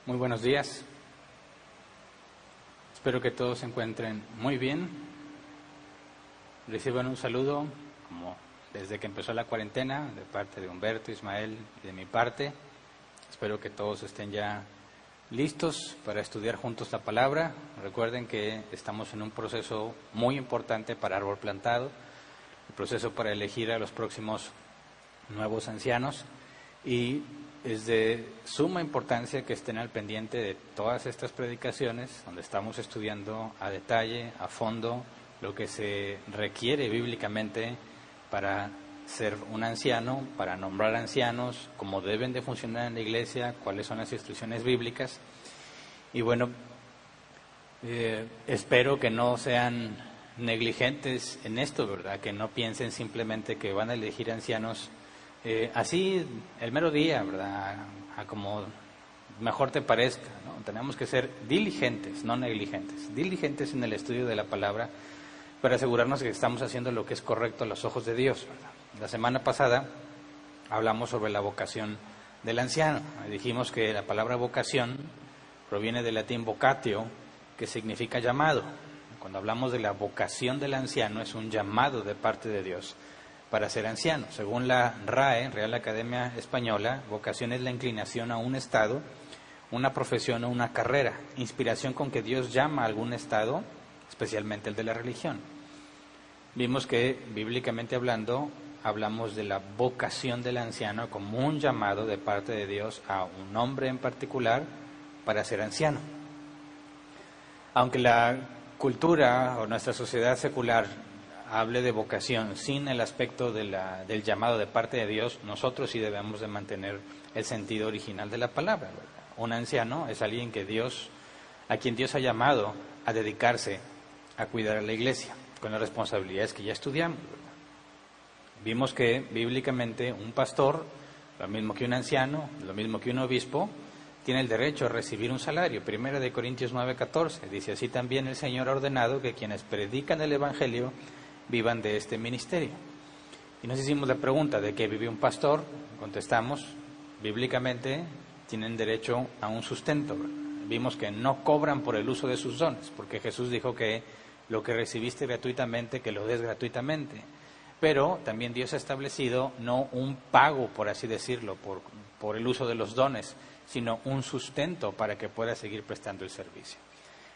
Muy buenos días. Espero que todos se encuentren muy bien. Reciban un saludo, como desde que empezó la cuarentena, de parte de Humberto, Ismael y de mi parte. Espero que todos estén ya listos para estudiar juntos la palabra. Recuerden que estamos en un proceso muy importante para Árbol Plantado, el proceso para elegir a los próximos nuevos ancianos, y es de suma importancia que estén al pendiente de todas estas predicaciones, donde estamos estudiando a detalle, a fondo, lo que se requiere bíblicamente para ser un anciano, para nombrar ancianos, cómo deben de funcionar en la iglesia, cuáles son las instrucciones bíblicas. Y bueno, espero que no sean negligentes en esto, ¿verdad? Que no piensen simplemente que van a elegir ancianos así el mero día, ¿verdad? A como mejor te parezca, ¿no? Tenemos que ser diligentes, no negligentes, diligentes en el estudio de la palabra para asegurarnos que estamos haciendo lo que es correcto a los ojos de Dios, ¿verdad? La semana pasada hablamos sobre la vocación del anciano. Dijimos que la palabra vocación proviene del latín vocatio, que significa llamado. Cuando hablamos de la vocación del anciano, es un llamado de parte de Dios para ser anciano. Según la RAE, Real Academia Española, vocación es la inclinación a un estado, una profesión o una carrera, inspiración con que Dios llama a algún estado, especialmente el de la religión. Vimos que, bíblicamente hablando, hablamos de la vocación del anciano como un llamado de parte de Dios a un hombre en particular para ser anciano. Aunque la cultura o nuestra sociedad secular hable de vocación sin el aspecto del llamado de parte de Dios, nosotros sí debemos de mantener el sentido original de la palabra, ¿verdad? Un anciano es alguien a quien Dios ha llamado a dedicarse a cuidar a la iglesia, con las responsabilidades que ya estudiamos, ¿verdad? Vimos que bíblicamente un pastor, lo mismo que un anciano, lo mismo que un obispo, tiene el derecho a recibir un salario. 1 Corintios 9:14 dice: así también el Señor ha ordenado que quienes predican el Evangelio vivan de este ministerio. Y nos hicimos la pregunta de qué vive un pastor. Contestamos, bíblicamente tienen derecho a un sustento. Vimos que no cobran por el uso de sus dones, porque Jesús dijo que lo que recibiste gratuitamente, que lo des gratuitamente. Pero también Dios ha establecido no un pago, por así decirlo, por el uso de los dones, sino un sustento para que pueda seguir prestando el servicio.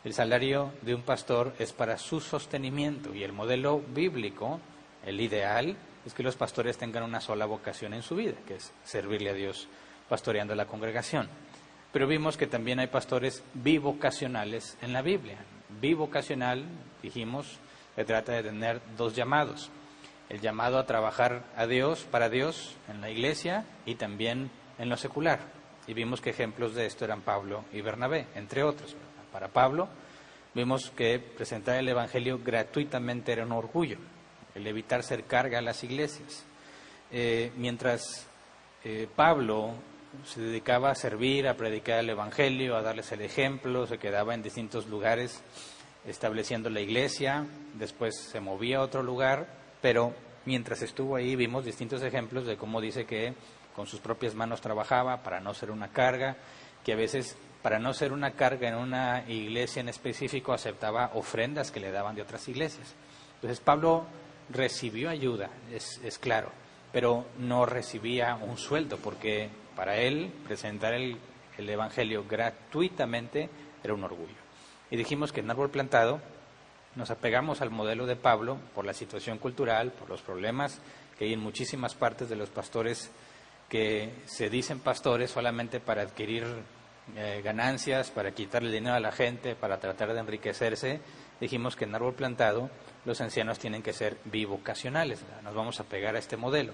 El salario de un pastor es para su sostenimiento, y el modelo bíblico, el ideal, es que los pastores tengan una sola vocación en su vida, que es servirle a Dios pastoreando la congregación. Pero vimos que también hay pastores bivocacionales en la Biblia. Bivocacional, dijimos, se trata de tener dos llamados: el llamado a trabajar a Dios, para Dios, en la iglesia, y también en lo secular. Y vimos que ejemplos de esto eran Pablo y Bernabé, entre otros. Para Pablo, vimos que presentar el Evangelio gratuitamente era un orgullo, el evitar ser carga a las iglesias. Mientras Pablo se dedicaba a servir, a predicar el Evangelio, a darles el ejemplo, se quedaba en distintos lugares estableciendo la iglesia, después se movía a otro lugar, pero mientras estuvo ahí vimos distintos ejemplos de cómo dice que con sus propias manos trabajaba para no ser una carga, que a veces para no ser una carga en una iglesia en específico aceptaba ofrendas que le daban de otras iglesias. Entonces Pablo recibió ayuda, es claro, pero no recibía un sueldo, porque para él presentar el Evangelio gratuitamente era un orgullo. Y dijimos que en Árbol Plantado nos apegamos al modelo de Pablo por la situación cultural, por los problemas que hay en muchísimas partes de los pastores que se dicen pastores solamente para adquirir ganancias, para quitarle dinero a la gente, para tratar de enriquecerse. Dijimos que en Árbol Plantado los ancianos tienen que ser bivocacionales, ¿verdad? Nos vamos a pegar a este modelo.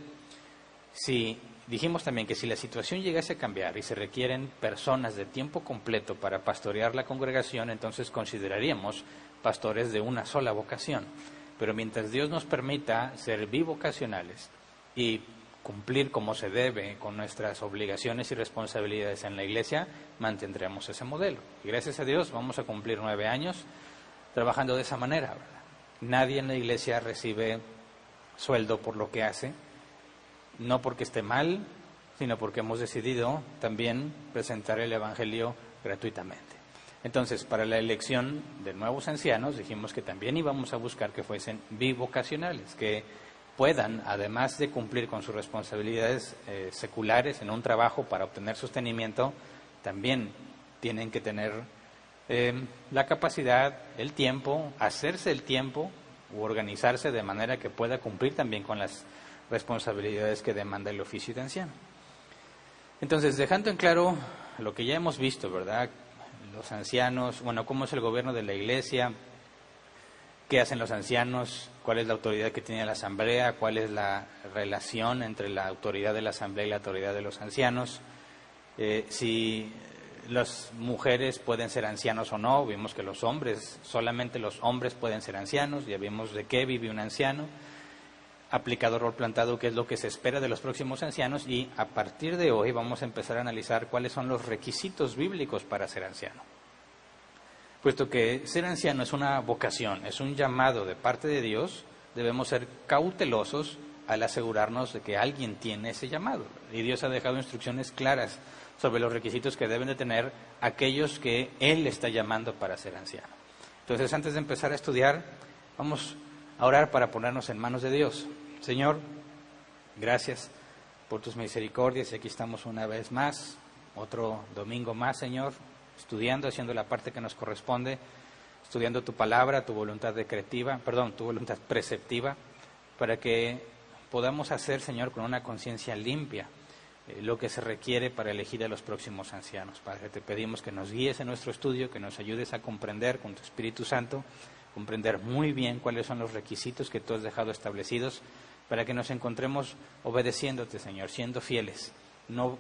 Dijimos también que si la situación llegase a cambiar y se requieren personas de tiempo completo para pastorear la congregación, entonces consideraríamos pastores de una sola vocación. Pero mientras Dios nos permita ser bivocacionales y cumplir como se debe con nuestras obligaciones y responsabilidades en la iglesia, mantendremos ese modelo. Y gracias a Dios vamos a cumplir 9 años trabajando de esa manera, ¿verdad? Nadie en la iglesia recibe sueldo por lo que hace, no porque esté mal, sino porque hemos decidido también presentar el Evangelio gratuitamente. Entonces, para la elección de nuevos ancianos, dijimos que también íbamos a buscar que fuesen bivocacionales, que puedan, además de cumplir con sus responsabilidades seculares en un trabajo para obtener sostenimiento, también tienen que tener la capacidad, el tiempo, hacerse el tiempo u organizarse de manera que pueda cumplir también con las responsabilidades que demanda el oficio de anciano. Entonces, dejando en claro lo que ya hemos visto, ¿verdad? Los ancianos, bueno, cómo es el gobierno de la iglesia, qué hacen los ancianos, cuál es la autoridad que tiene la asamblea, cuál es la relación entre la autoridad de la asamblea y la autoridad de los ancianos, si las mujeres pueden ser ancianos o no. Vimos que los hombres, solamente los hombres pueden ser ancianos, ya vimos de qué vive un anciano, aplicado rol plantado, qué es lo que se espera de los próximos ancianos, y a partir de hoy vamos a empezar a analizar cuáles son los requisitos bíblicos para ser anciano. Puesto que ser anciano es una vocación, es un llamado de parte de Dios, debemos ser cautelosos al asegurarnos de que alguien tiene ese llamado. Y Dios ha dejado instrucciones claras sobre los requisitos que deben de tener aquellos que Él está llamando para ser anciano. Entonces, antes de empezar a estudiar, vamos a orar para ponernos en manos de Dios. Señor, gracias por tus misericordias, y aquí estamos una vez más, otro domingo más, Señor, estudiando, haciendo la parte que nos corresponde, estudiando tu palabra, tu voluntad tu voluntad preceptiva, para que podamos hacer, Señor, con una conciencia limpia, lo que se requiere para elegir a los próximos ancianos. Padre, te pedimos que nos guíes en nuestro estudio, que nos ayudes a comprender con tu Espíritu Santo, comprender muy bien cuáles son los requisitos que tú has dejado establecidos, para que nos encontremos obedeciéndote, Señor, siendo fieles, no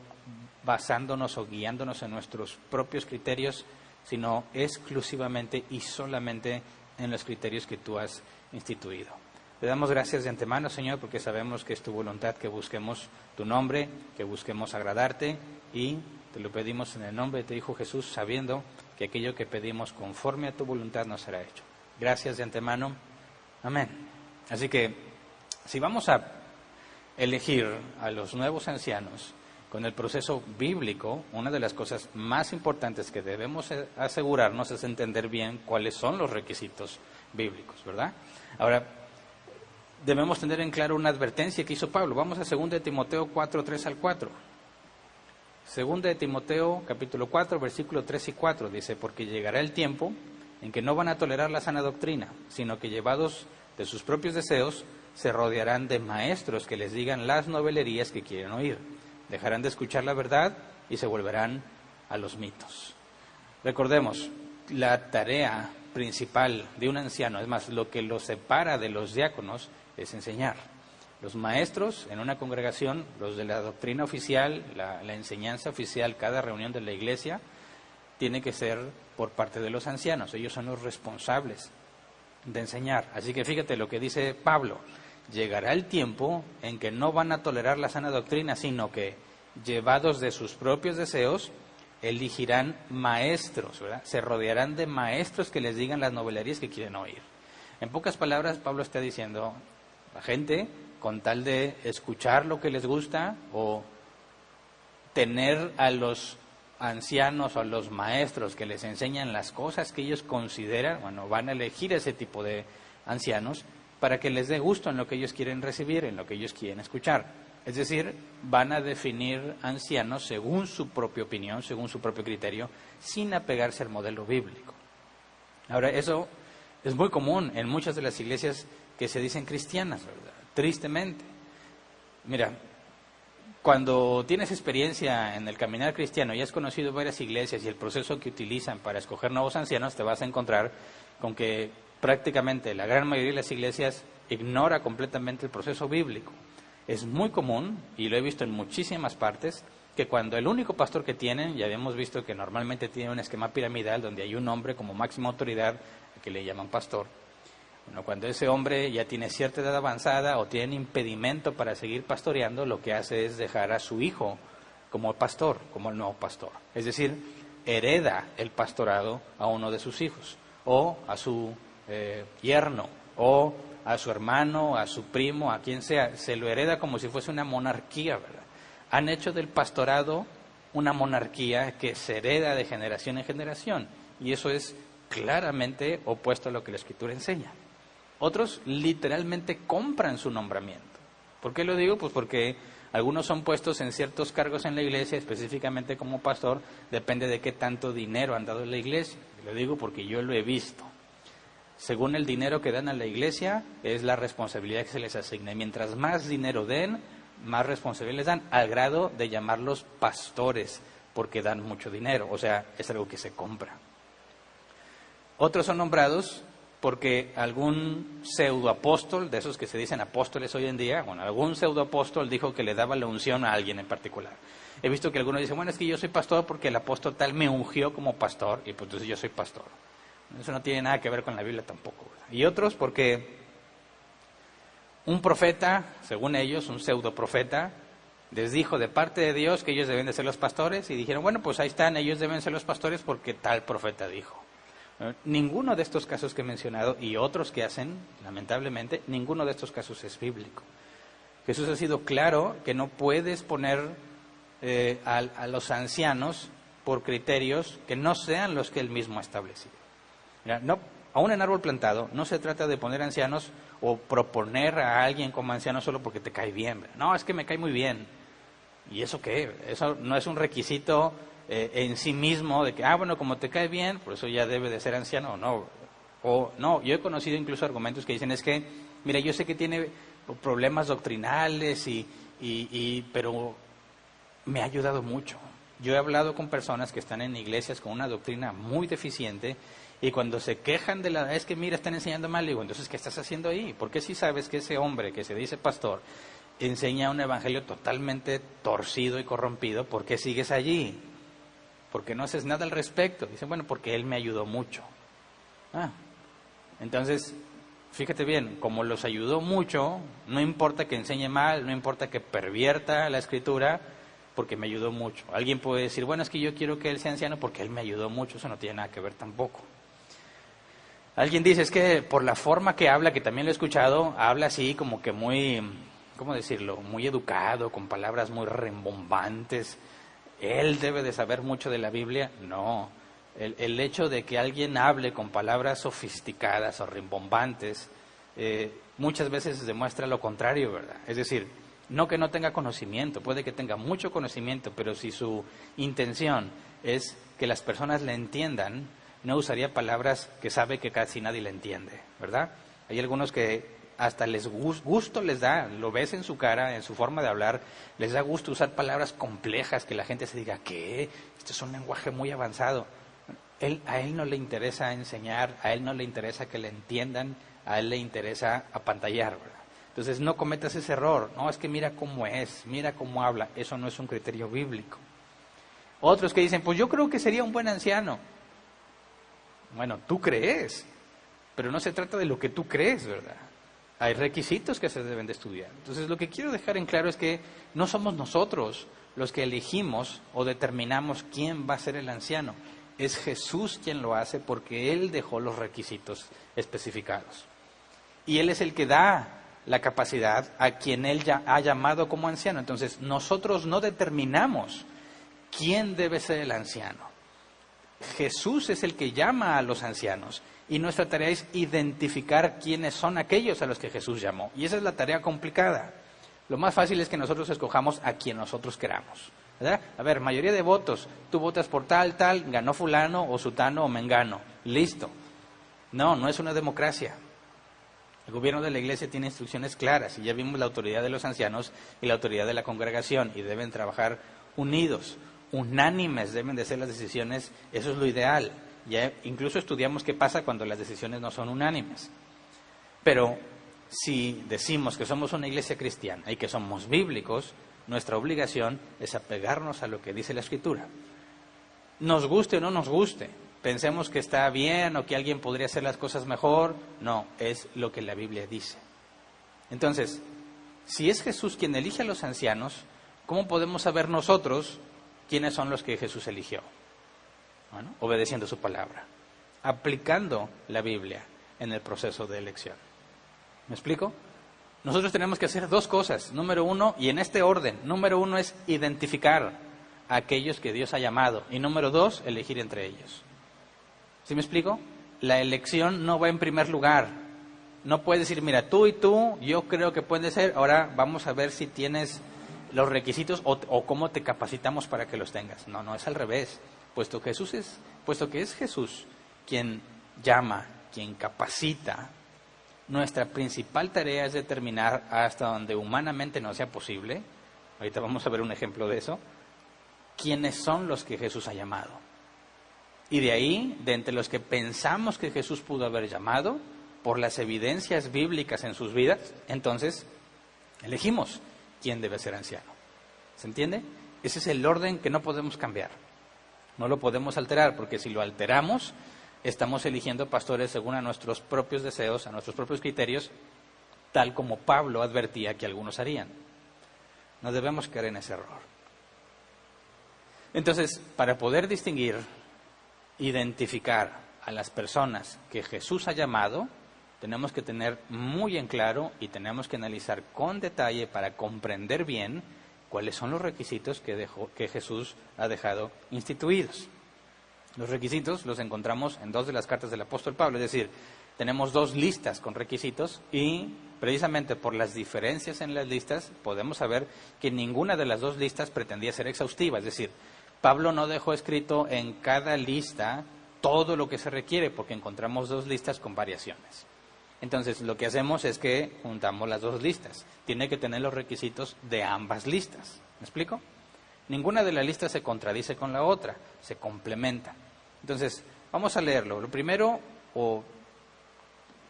basándonos o guiándonos en nuestros propios criterios, sino exclusivamente y solamente en los criterios que tú has instituido. Te damos gracias de antemano, Señor, porque sabemos que es tu voluntad que busquemos tu nombre, que busquemos agradarte, y te lo pedimos en el nombre de tu Hijo Jesús, sabiendo que aquello que pedimos conforme a tu voluntad nos será hecho. Gracias de antemano. Amén. Así que, si vamos a elegir a los nuevos ancianos con el proceso bíblico, una de las cosas más importantes que debemos asegurarnos es entender bien cuáles son los requisitos bíblicos, ¿verdad? Ahora, debemos tener en claro una advertencia que hizo Pablo. Vamos a 2 de Timoteo 4, 3 al 4. 2 de Timoteo, capítulo 4, versículo 3 y 4, dice: porque llegará el tiempo en que no van a tolerar la sana doctrina, sino que llevados de sus propios deseos, se rodearán de maestros que les digan las novelerías que quieren oír. Dejarán de escuchar la verdad y se volverán a los mitos. Recordemos, la tarea principal de un anciano, es más, lo que lo separa de los diáconos, es enseñar. Los maestros en una congregación, los de la doctrina oficial, la enseñanza oficial, cada reunión de la iglesia, tiene que ser por parte de los ancianos. Ellos son los responsables de enseñar. Así que fíjate lo que dice Pablo: llegará el tiempo en que no van a tolerar la sana doctrina, sino que, llevados de sus propios deseos, elegirán maestros, ¿verdad? Se rodearán de maestros que les digan las novelerías que quieren oír. En pocas palabras, Pablo está diciendo: la gente, con tal de escuchar lo que les gusta o tener a los ancianos o a los maestros que les enseñan las cosas que ellos consideran, bueno, van a elegir ese tipo de ancianos para que les dé gusto en lo que ellos quieren recibir, en lo que ellos quieren escuchar. Es decir, van a definir ancianos según su propia opinión, según su propio criterio, sin apegarse al modelo bíblico. Ahora, eso es muy común en muchas de las iglesias que se dicen cristianas, ¿verdad? Tristemente. Mira, cuando tienes experiencia en el caminar cristiano y has conocido varias iglesias y el proceso que utilizan para escoger nuevos ancianos, te vas a encontrar con que prácticamente la gran mayoría de las iglesias ignora completamente el proceso bíblico. Es muy común, y lo he visto en muchísimas partes, que cuando el único pastor que tienen, ya habíamos visto que normalmente tiene un esquema piramidal donde hay un hombre como máxima autoridad, que le llaman pastor. Bueno, cuando ese hombre ya tiene cierta edad avanzada o tiene impedimento para seguir pastoreando, lo que hace es dejar a su hijo como pastor, como el nuevo pastor. Es decir, hereda el pastorado a uno de sus hijos, o a su yerno, o a su hermano, a su primo, a quien sea. Se lo hereda como si fuese una monarquía, ¿verdad? Han hecho del pastorado una monarquía que se hereda de generación en generación. Y eso es claramente opuesto a lo que la Escritura enseña. Otros literalmente compran su nombramiento. ¿Por qué lo digo? Pues porque algunos son puestos en ciertos cargos en la iglesia, específicamente como pastor, depende de qué tanto dinero han dado en la iglesia. Lo digo porque yo lo he visto. Según el dinero que dan a la iglesia, es la responsabilidad que se les asigna. Y mientras más dinero den, más responsabilidad les dan, al grado de llamarlos pastores, porque dan mucho dinero. O sea, es algo que se compra. Otros son nombrados porque algún pseudoapóstol, de esos que se dicen apóstoles hoy en día, bueno, algún pseudoapóstol dijo que le daba la unción a alguien en particular. He visto que algunos dicen, bueno, es que yo soy pastor porque el apóstol tal me ungió como pastor, y pues entonces yo soy pastor. Eso no tiene nada que ver con la Biblia tampoco, ¿verdad? Y otros porque un profeta, según ellos, un pseudoprofeta, les dijo de parte de Dios que ellos deben de ser los pastores, y dijeron, bueno, pues ahí están, ellos deben ser los pastores porque tal profeta dijo. Ninguno de estos casos que he mencionado y otros que hacen, lamentablemente, ninguno de estos casos es bíblico. Jesús ha sido claro que no puedes poner a los ancianos por criterios que no sean los que él mismo ha establecido. Mira, no, aún en árbol plantado no se trata de poner ancianos o proponer a alguien como anciano solo porque te cae bien. ¿Verdad? No, es que me cae muy bien. ¿Y eso qué? Eso no es un requisito en sí mismo de que, bueno, como te cae bien, por eso ya debe de ser anciano o no. O no, yo he conocido incluso argumentos que dicen, es que, mira, yo sé que tiene problemas doctrinales pero me ha ayudado mucho. Yo he hablado con personas que están en iglesias con una doctrina muy deficiente y cuando se quejan es que mira, están enseñando mal, digo, entonces, ¿qué estás haciendo ahí? Porque si sabes que ese hombre que se dice pastor enseña un evangelio totalmente torcido y corrompido, ¿por qué sigues allí? ¿Por qué no haces nada al respecto? Dicen, bueno, porque él me ayudó mucho. Entonces, fíjate bien, como los ayudó mucho, no importa que enseñe mal, no importa que pervierta la Escritura, porque me ayudó mucho. Alguien puede decir, bueno, es que yo quiero que él sea anciano porque él me ayudó mucho, eso no tiene nada que ver tampoco. Alguien dice, es que por la forma que habla, que también lo he escuchado, habla así como que muy, ¿cómo decirlo?, muy educado, con palabras muy rimbombantes. ¿Él debe de saber mucho de la Biblia? No. El hecho de que alguien hable con palabras sofisticadas o rimbombantes, muchas veces demuestra lo contrario, ¿verdad? Es decir, no que no tenga conocimiento, puede que tenga mucho conocimiento, pero si su intención es que las personas le entiendan, no usaría palabras que sabe que casi nadie le entiende, ¿verdad? Hay algunos que hasta les gusto les da, lo ves en su cara, en su forma de hablar, les da gusto usar palabras complejas que la gente se diga, ¿qué? Esto es un lenguaje muy avanzado. A él no le interesa enseñar, a él no le interesa que le entiendan, a él le interesa apantallar, ¿verdad? Entonces no cometas ese error, no, es que mira cómo es, mira cómo habla, eso no es un criterio bíblico. Otros que dicen, pues yo creo que sería un buen anciano. Bueno, tú crees, pero no se trata de lo que tú crees, ¿verdad? Hay requisitos que se deben de estudiar. Entonces, lo que quiero dejar en claro es que no somos nosotros los que elegimos o determinamos quién va a ser el anciano. Es Jesús quien lo hace porque Él dejó los requisitos especificados. Y Él es el que da la capacidad a quien Él ya ha llamado como anciano. Entonces, nosotros no determinamos quién debe ser el anciano. Jesús es el que llama a los ancianos y nuestra tarea es identificar quiénes son aquellos a los que Jesús llamó. Y esa es la tarea complicada. Lo más fácil es que nosotros escojamos a quien nosotros queramos, ¿verdad? A ver, mayoría de votos, tú votas por tal, ganó fulano o sutano o mengano, listo. No, no es una democracia. El gobierno de la iglesia tiene instrucciones claras y ya vimos la autoridad de los ancianos y la autoridad de la congregación y deben trabajar unidos. Unánimes deben de ser las decisiones, eso es lo ideal. Ya incluso estudiamos qué pasa cuando las decisiones no son unánimes. Pero si decimos que somos una iglesia cristiana y que somos bíblicos, nuestra obligación es apegarnos a lo que dice la Escritura. Nos guste o no nos guste, pensemos que está bien o que alguien podría hacer las cosas mejor, no, es lo que la Biblia dice. Entonces, si es Jesús quien elige a los ancianos, ¿cómo podemos saber nosotros quiénes son los que Jesús eligió? Bueno, obedeciendo su palabra, aplicando la Biblia en el proceso de elección. ¿Me explico? Nosotros tenemos que hacer dos cosas. Número uno, y en este orden, número uno es identificar. a aquellos que Dios ha llamado. Y número 2, elegir entre ellos. ¿Sí me explico? La elección no va en primer lugar. No puedes decir, mira, tú y tú, yo creo que puede ser, ahora vamos a ver si tienes los requisitos o cómo te capacitamos para que los tengas. No, es al revés. Puesto que es Jesús quien llama, quien capacita, nuestra principal tarea es determinar hasta donde humanamente no sea posible, ahorita vamos a ver un ejemplo de eso, quiénes son los que Jesús ha llamado. Y de ahí, de entre los que pensamos que Jesús pudo haber llamado, por las evidencias bíblicas en sus vidas, entonces elegimos quién debe ser anciano. ¿Se entiende? Ese es el orden que no podemos cambiar. No lo podemos alterar, porque si lo alteramos, estamos eligiendo pastores según a nuestros propios deseos, a nuestros propios criterios, tal como Pablo advertía que algunos harían. No debemos caer en ese error. Entonces, para poder distinguir, identificar a las personas que Jesús ha llamado, tenemos que tener muy en claro y tenemos que analizar con detalle para comprender bien cuáles son los requisitos que Jesús ha dejado instituidos. Los requisitos los encontramos en 2 de las cartas del apóstol Pablo, es decir, tenemos 2 listas con requisitos y precisamente por las diferencias en las listas podemos saber que ninguna de las 2 listas pretendía ser exhaustiva, es decir, Pablo no dejó escrito en cada lista todo lo que se requiere porque encontramos 2 listas con variaciones. Entonces, lo que hacemos es que juntamos las 2 listas. Tiene que tener los requisitos de ambas listas. ¿Me explico? Ninguna de las listas se contradice con la otra, se complementa. Entonces, vamos a leerlo. Lo primero,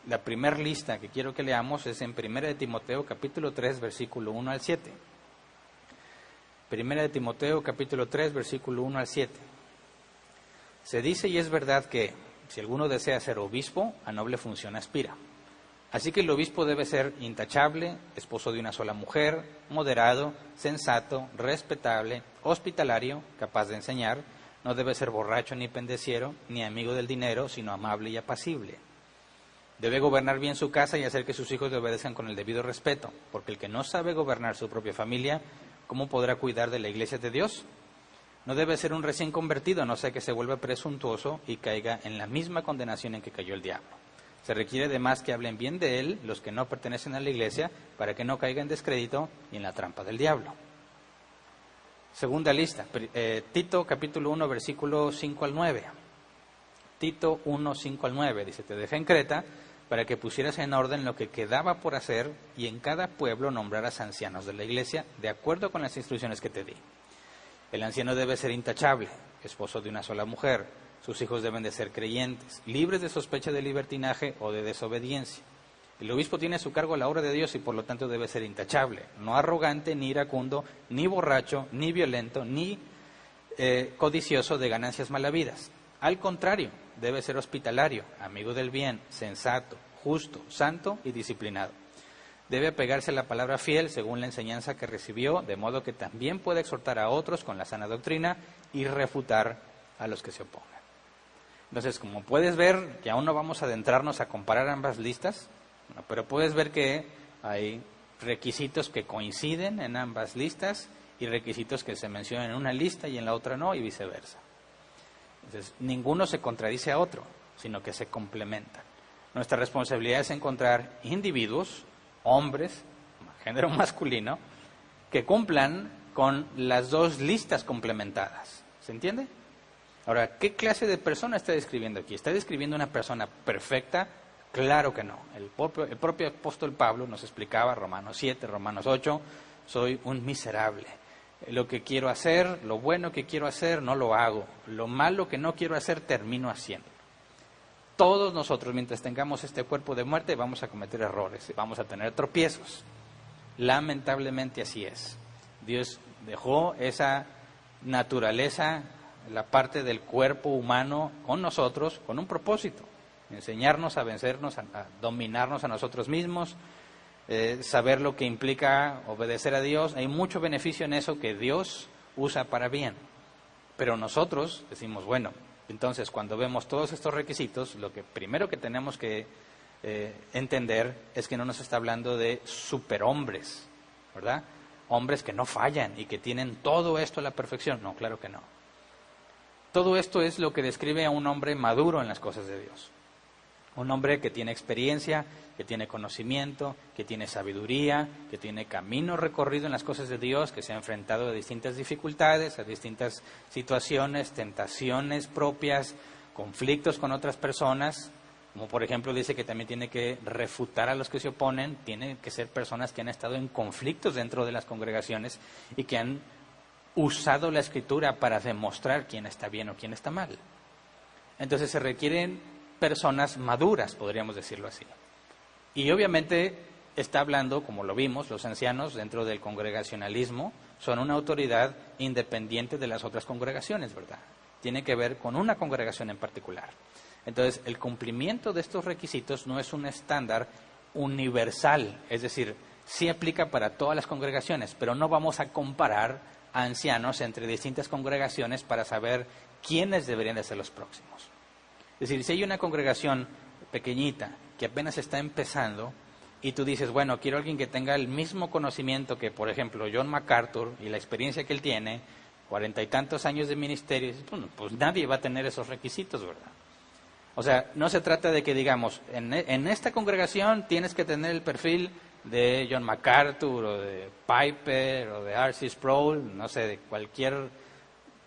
la primera lista que quiero que leamos es en 1 de Timoteo, capítulo 3, versículo 1 al 7. 1 de Timoteo, capítulo 3, versículo 1 al 7. Se dice y es verdad que, si alguno desea ser obispo, a noble función aspira. Así que el obispo debe ser intachable, esposo de una sola mujer, moderado, sensato, respetable, hospitalario, capaz de enseñar, no debe ser borracho ni pendenciero, ni amigo del dinero, sino amable y apacible. Debe gobernar bien su casa y hacer que sus hijos le obedezcan con el debido respeto, porque el que no sabe gobernar su propia familia, ¿cómo podrá cuidar de la iglesia de Dios? No debe ser un recién convertido, no sea que se vuelva presuntuoso y caiga en la misma condenación en que cayó el diablo. Se requiere además que hablen bien de él los que no pertenecen a la iglesia para que no caiga en descrédito y en la trampa del diablo. Segunda lista, Tito capítulo 1 versículo 5 al 9. Tito 1, 5 al 9 dice, te dejé en Creta para que pusieras en orden lo que quedaba por hacer y en cada pueblo nombraras ancianos de la iglesia de acuerdo con las instrucciones que te di. El anciano debe ser intachable, esposo de una sola mujer. Sus hijos deben de ser creyentes, libres de sospecha de libertinaje o de desobediencia. El obispo tiene a su cargo la obra de Dios y por lo tanto debe ser intachable, no arrogante, ni iracundo, ni borracho, ni violento, ni codicioso de ganancias malavidas. Al contrario, debe ser hospitalario, amigo del bien, sensato, justo, santo y disciplinado. Debe apegarse a la palabra fiel según la enseñanza que recibió, de modo que también pueda exhortar a otros con la sana doctrina y refutar a los que se opongan. Entonces, como puedes ver, que aún no vamos a adentrarnos a comparar ambas listas, pero puedes ver que hay requisitos que coinciden en ambas listas y requisitos que se mencionan en una lista y en la otra no, y viceversa. Entonces, ninguno se contradice a otro, sino que se complementan. Nuestra responsabilidad es encontrar individuos, hombres, género masculino, que cumplan con las 2 listas complementadas. ¿Se entiende? Ahora, ¿qué clase de persona está describiendo aquí? ¿Está describiendo una persona perfecta? Claro que no. El propio apóstol Pablo nos explicaba, Romanos 7, Romanos 8, soy un miserable. Lo que quiero hacer, lo bueno que quiero hacer, no lo hago. Lo malo que no quiero hacer, termino haciendo. Todos nosotros, mientras tengamos este cuerpo de muerte, vamos a cometer errores, vamos a tener tropiezos. Lamentablemente así es. Dios dejó esa naturaleza, la parte del cuerpo humano con nosotros, con un propósito, enseñarnos a vencernos, a dominarnos a nosotros mismos, saber lo que implica obedecer a Dios. Hay mucho beneficio en eso que Dios usa para bien, pero nosotros decimos, bueno, entonces cuando vemos todos estos requisitos, lo que primero que tenemos que entender es que no nos está hablando de superhombres, ¿verdad? hombres que no fallan y que tienen todo esto a la perfección. No, claro que no. Todo esto es lo que describe a un hombre maduro en las cosas de Dios. Un hombre que tiene experiencia, que tiene conocimiento, que tiene sabiduría, que tiene camino recorrido en las cosas de Dios, que se ha enfrentado a distintas dificultades, a distintas situaciones, tentaciones propias, conflictos con otras personas, como por ejemplo dice que también tiene que refutar a los que se oponen, tienen que ser personas que han estado en conflictos dentro de las congregaciones y que han usado la Escritura para demostrar quién está bien o quién está mal. Entonces se requieren personas maduras, podríamos decirlo así. Y obviamente está hablando, como lo vimos, los ancianos dentro del congregacionalismo son una autoridad independiente de las otras congregaciones, ¿verdad? Tiene que ver con una congregación en particular. Entonces, el cumplimiento de estos requisitos no es un estándar universal, es decir, sí aplica para todas las congregaciones, pero no vamos a comparar a ancianos entre distintas congregaciones para saber quiénes deberían de ser los próximos. Es decir, si hay una congregación pequeñita que apenas está empezando y tú dices, bueno, quiero alguien que tenga el mismo conocimiento que, por ejemplo, John MacArthur y la experiencia que él tiene, 40 y tantos años de ministerio, bueno, pues nadie va a tener esos requisitos, ¿verdad? O sea, no se trata de que digamos, en esta congregación tienes que tener el perfil de John MacArthur o de Piper o de R.C. Sproul, no sé, de cualquier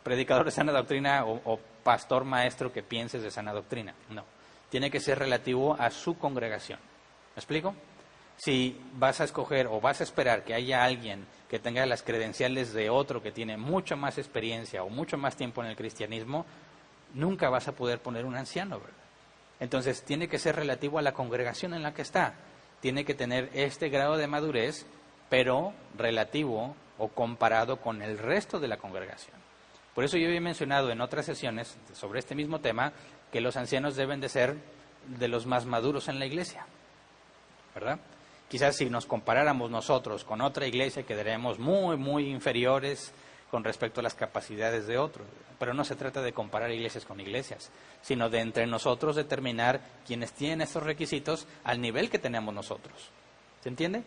predicador de sana doctrina o pastor maestro que pienses de sana doctrina. No, tiene que ser relativo a su congregación. ¿Me explico? Si vas a escoger o vas a esperar que haya alguien que tenga las credenciales de otro que tiene mucha más experiencia o mucho más tiempo en el cristianismo, nunca vas a poder poner un anciano, ¿verdad? Entonces, tiene que ser relativo a la congregación en la que está. Tiene que tener este grado de madurez, pero relativo o comparado con el resto de la congregación. Por eso yo había mencionado en otras sesiones sobre este mismo tema que los ancianos deben de ser de los más maduros en la iglesia, ¿verdad? Quizás si nos comparáramos nosotros con otra iglesia quedaríamos muy, muy inferiores con respecto a las capacidades de otros. Pero no se trata de comparar iglesias con iglesias, sino de entre nosotros determinar quienes tienen estos requisitos al nivel que tenemos nosotros. ¿Se entiende?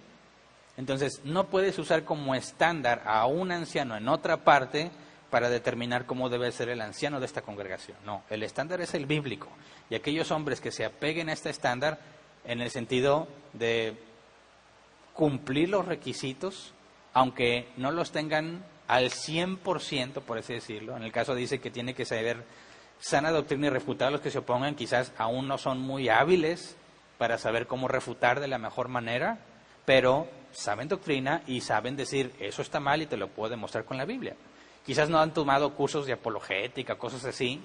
Entonces, no puedes usar como estándar a un anciano en otra parte para determinar cómo debe ser el anciano de esta congregación. No, el estándar es el bíblico. Y aquellos hombres que se apeguen a este estándar en el sentido de cumplir los requisitos, aunque no los tengan al 100%, por así decirlo. En el caso dice que tiene que saber sana doctrina y refutar a los que se opongan, quizás aún no son muy hábiles para saber cómo refutar de la mejor manera, pero saben doctrina y saben decir, eso está mal y te lo puedo demostrar con la Biblia. Quizás no han tomado cursos de apologética, cosas así,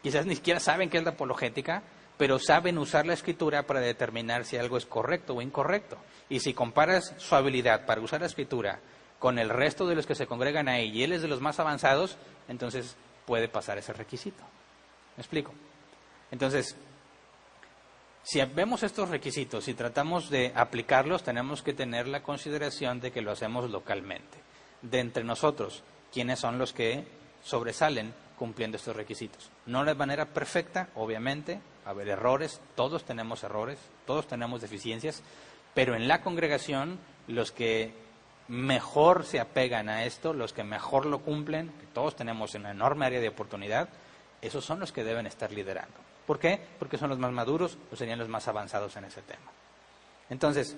quizás ni siquiera saben qué es la apologética, pero saben usar la Escritura para determinar si algo es correcto o incorrecto. Y si comparas su habilidad para usar la Escritura con el resto de los que se congregan ahí, y él es de los más avanzados, entonces puede pasar ese requisito. ¿Me explico? Entonces, si vemos estos requisitos y tratamos de aplicarlos, tenemos que tener la consideración de que lo hacemos localmente. De entre nosotros, ¿quiénes son los que sobresalen cumpliendo estos requisitos? No de manera perfecta, obviamente, va a haber errores, todos tenemos deficiencias, pero en la congregación, los que mejor se apegan a esto, los que mejor lo cumplen, que todos tenemos una enorme área de oportunidad, esos son los que deben estar liderando. ¿Por qué? Porque son los más maduros o serían los más avanzados en ese tema. Entonces,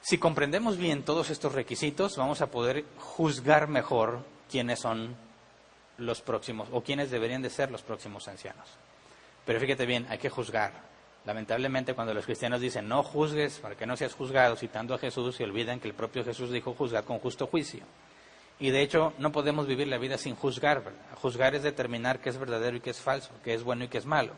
si comprendemos bien todos estos requisitos, vamos a poder juzgar mejor quiénes son los próximos o quiénes deberían de ser los próximos ancianos. Pero fíjate bien, hay que juzgar. Lamentablemente, cuando los cristianos dicen no juzgues para que no seas juzgado, citando a Jesús, se olvidan que el propio Jesús dijo juzgad con justo juicio. Y de hecho, no podemos vivir la vida sin juzgar, ¿verdad? Juzgar es determinar qué es verdadero y qué es falso, qué es bueno y qué es malo.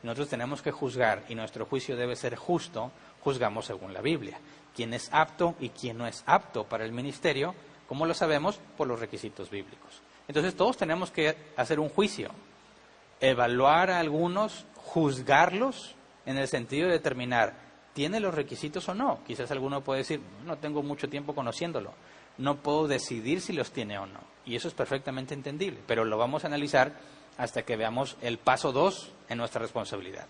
Nosotros tenemos que juzgar y nuestro juicio debe ser justo, juzgamos según la Biblia. Quién es apto y quién no es apto para el ministerio, ¿cómo lo sabemos? Por los requisitos bíblicos. Entonces, todos tenemos que hacer un juicio, evaluar a algunos, juzgarlos, en el sentido de determinar, ¿tiene los requisitos o no? Quizás alguno puede decir, no tengo mucho tiempo conociéndolo, no puedo decidir si los tiene o no. Y eso es perfectamente entendible, pero lo vamos a analizar hasta que veamos el paso 2 en nuestra responsabilidad.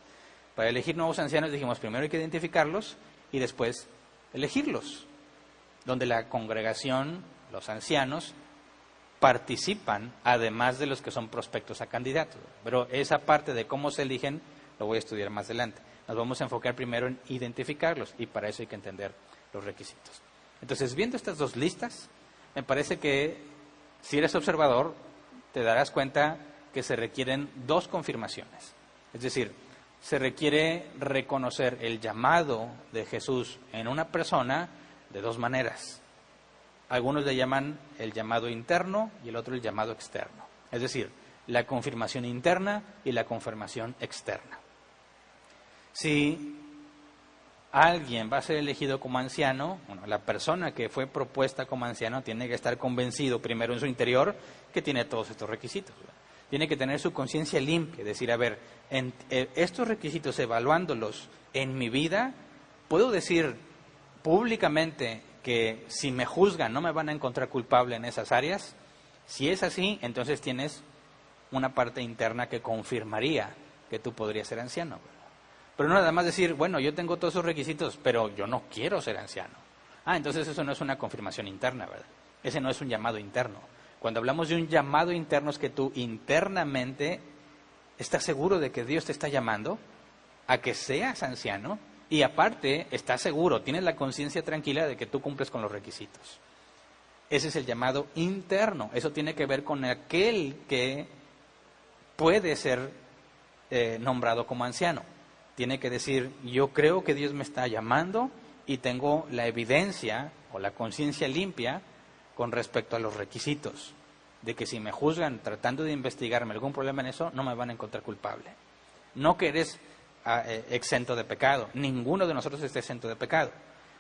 Para elegir nuevos ancianos dijimos, primero hay que identificarlos y después elegirlos. donde la congregación, los ancianos, participan, además de los que son prospectos a candidatos. Pero esa parte de cómo se eligen lo voy a estudiar más adelante. Nos vamos a enfocar primero en identificarlos, y para eso hay que entender los requisitos. Entonces, viendo estas dos listas, me parece que si eres observador, te darás cuenta que se requieren dos confirmaciones. Es decir, se requiere reconocer el llamado de Jesús en una persona de dos maneras. Algunos le llaman el llamado interno y el otro el llamado externo. Es decir, la confirmación interna y la confirmación externa. Si alguien va a ser elegido como anciano, bueno, la persona que fue propuesta como anciano tiene que estar convencido primero en su interior que tiene todos estos requisitos, ¿verdad? Tiene que tener su conciencia limpia, decir, a ver, estos requisitos, evaluándolos en mi vida, puedo decir públicamente que si me juzgan no me van a encontrar culpable en esas áreas. Si es así, entonces tienes una parte interna que confirmaría que tú podrías ser anciano, ¿verdad? Pero no nada más decir, bueno, yo tengo todos esos requisitos, pero yo no quiero ser anciano. Entonces eso no es una confirmación interna, ¿verdad? Ese no es un llamado interno. Cuando hablamos de un llamado interno es que tú internamente estás seguro de que Dios te está llamando a que seas anciano y aparte estás seguro, tienes la conciencia tranquila de que tú cumples con los requisitos. Ese es el llamado interno. Eso tiene que ver con aquel que puede ser nombrado como anciano. Tiene que decir, yo creo que Dios me está llamando y tengo la evidencia o la conciencia limpia con respecto a los requisitos, de que si me juzgan tratando de investigarme algún problema en eso, no me van a encontrar culpable. No que eres exento de pecado, ninguno de nosotros está exento de pecado,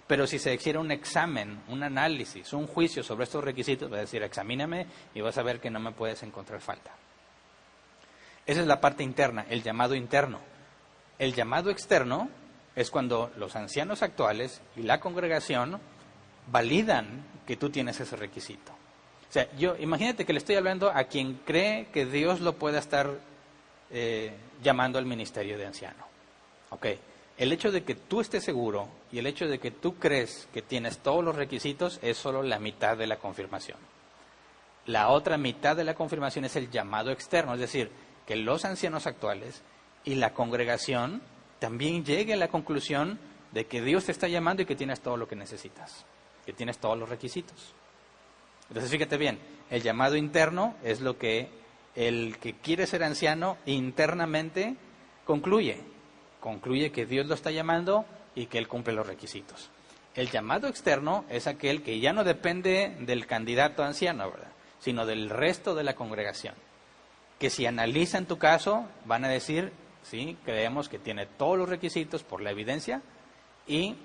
pero si se hiciera un examen, un análisis, un juicio sobre estos requisitos, va a decir, examíname y vas a ver que no me puedes encontrar falta. Esa es la parte interna, el llamado interno. El llamado externo es cuando los ancianos actuales y la congregación validan que tú tienes ese requisito. O sea, imagínate que le estoy hablando a quien cree que Dios lo pueda estar llamando al ministerio de anciano. Ok, el hecho de que tú estés seguro y el hecho de que tú crees que tienes todos los requisitos es solo la mitad de la confirmación. La otra mitad de la confirmación es el llamado externo, es decir, que los ancianos actuales y la congregación también llegue a la conclusión de que Dios te está llamando y que tienes todo lo que necesitas, que tienes todos los requisitos. Entonces fíjate bien, el llamado interno es lo que el que quiere ser anciano internamente concluye que Dios lo está llamando y que él cumple los requisitos. El llamado externo es aquel que ya no depende del candidato anciano, ¿verdad?, sino del resto de la congregación, que si analizan tu caso van a decir, sí, creemos que tiene todos los requisitos por la evidencia y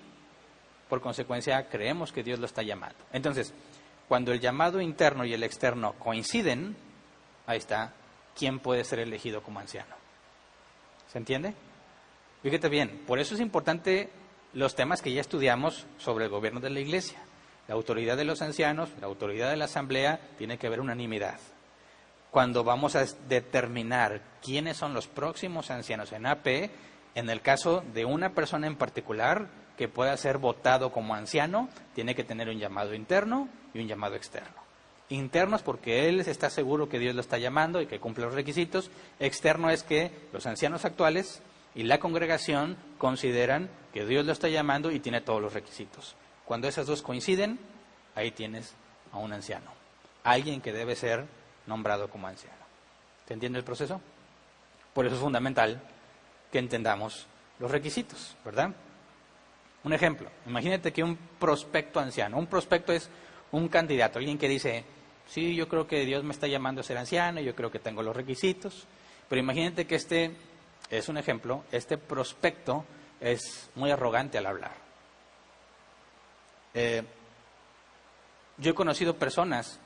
por consecuencia creemos que Dios lo está llamando. Entonces, cuando el llamado interno y el externo coinciden, ahí está, ¿quién puede ser elegido como anciano? ¿Se entiende? Fíjate bien, por eso es importante los temas que ya estudiamos sobre el gobierno de la iglesia. La autoridad de los ancianos, la autoridad de la asamblea, tiene que haber unanimidad. Cuando vamos a determinar quiénes son los próximos ancianos en AP, en el caso de una persona en particular que pueda ser votado como anciano, tiene que tener un llamado interno y un llamado externo. Interno es porque él está seguro que Dios lo está llamando y que cumple los requisitos. Externo es que los ancianos actuales y la congregación consideran que Dios lo está llamando y tiene todos los requisitos. Cuando esas dos coinciden, ahí tienes a un anciano, alguien que debe ser nombrado como anciano. ¿Se entiende el proceso? Por eso es fundamental que entendamos los requisitos, ¿verdad? Un ejemplo, imagínate que un prospecto anciano, un prospecto es un candidato, alguien que dice, sí, yo creo que Dios me está llamando a ser anciano, yo creo que tengo los requisitos, pero imagínate que es un ejemplo, este prospecto es muy arrogante al hablar. Yo he conocido personas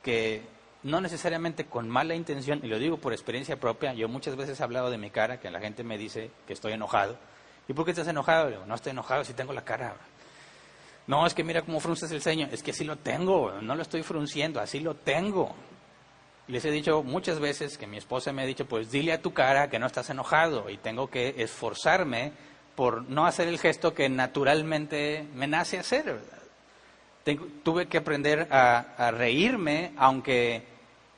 que no necesariamente con mala intención, y lo digo por experiencia propia, yo muchas veces he hablado de mi cara, que la gente me dice que estoy enojado. ¿Y por qué estás enojado? Digo, no estoy enojado si tengo la cara. No, es que mira cómo frunces el ceño. Es que así lo tengo, no lo estoy frunciendo, así lo tengo. Les he dicho muchas veces que mi esposa me ha dicho, pues dile a tu cara que no estás enojado, y tengo que esforzarme por no hacer el gesto que naturalmente me nace hacer, ¿verdad? Tuve que aprender a reírme, aunque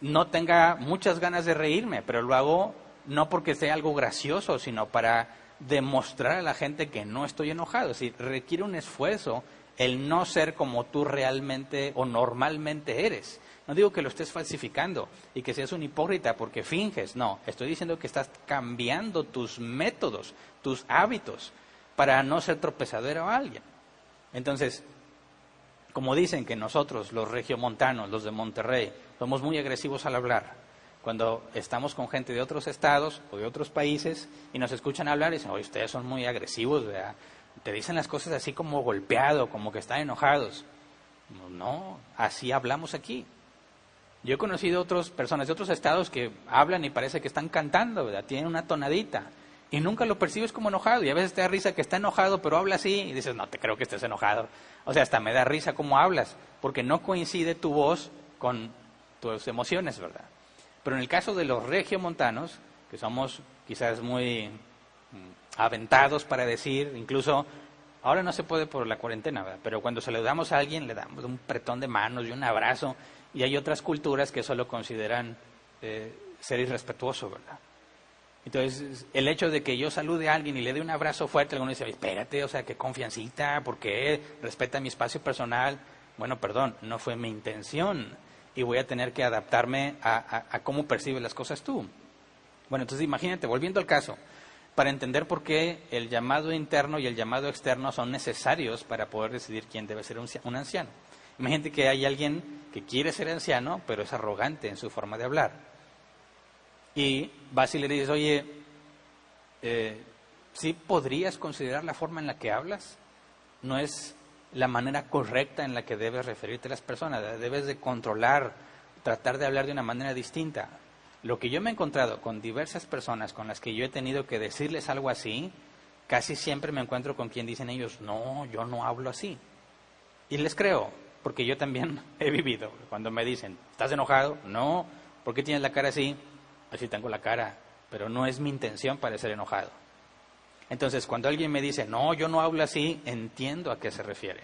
no tenga muchas ganas de reírme, pero lo hago no porque sea algo gracioso, sino para demostrar a la gente que no estoy enojado. Es decir, requiere un esfuerzo el no ser como tú realmente o normalmente eres. No digo que lo estés falsificando y que seas un hipócrita porque finges, no. Estoy diciendo que estás cambiando tus métodos, tus hábitos, para no ser tropezadero a alguien. Entonces, como dicen que nosotros, los regiomontanos, los de Monterrey, somos muy agresivos al hablar. Cuando estamos con gente de otros estados o de otros países y nos escuchan hablar y dicen, oye, ustedes son muy agresivos, ¿verdad? Te dicen las cosas así como golpeado, como que están enojados. No, así hablamos aquí. Yo he conocido otras personas de otros estados que hablan y parece que están cantando, ¿verdad? Tienen una tonadita y nunca lo percibes como enojado y a veces te da risa que está enojado pero habla así y dices, no te creo que estés enojado. O sea, hasta me da risa cómo hablas porque no coincide tu voz con tus emociones, ¿verdad? Pero en el caso de los regiomontanos, que somos quizás muy aventados para decir, incluso ahora no se puede por la cuarentena, ¿verdad? Pero cuando saludamos a alguien le damos un apretón de manos y un abrazo, y hay otras culturas que eso lo consideran ser irrespetuoso, ¿verdad? Entonces, el hecho de que yo salude a alguien y le dé un abrazo fuerte, algunos dicen, espérate, o sea, qué confiancita, ¿por qué? Respeta mi espacio personal. Bueno, perdón, no fue mi intención y voy a tener que adaptarme a cómo percibes las cosas tú. Bueno, entonces imagínate, volviendo al caso, para entender por qué el llamado interno y el llamado externo son necesarios para poder decidir quién debe ser un anciano. Imagínate que hay alguien que quiere ser anciano, pero es arrogante en su forma de hablar. Y vas y le dices, oye, ¿sí podrías considerar la forma en la que hablas? No es la manera correcta en la que debes referirte a las personas. Debes de controlar, tratar de hablar de una manera distinta. Lo que yo me he encontrado con diversas personas con las que yo he tenido que decirles algo así, casi siempre me encuentro con quien dicen ellos, no, yo no hablo así. Y les creo, porque yo también he vivido. Cuando me dicen, ¿estás enojado? No. ¿Por qué tienes la cara así? Así tengo la cara, pero no es mi intención parecer enojado. Entonces, cuando alguien me dice, no, yo no hablo así, entiendo a qué se refiere.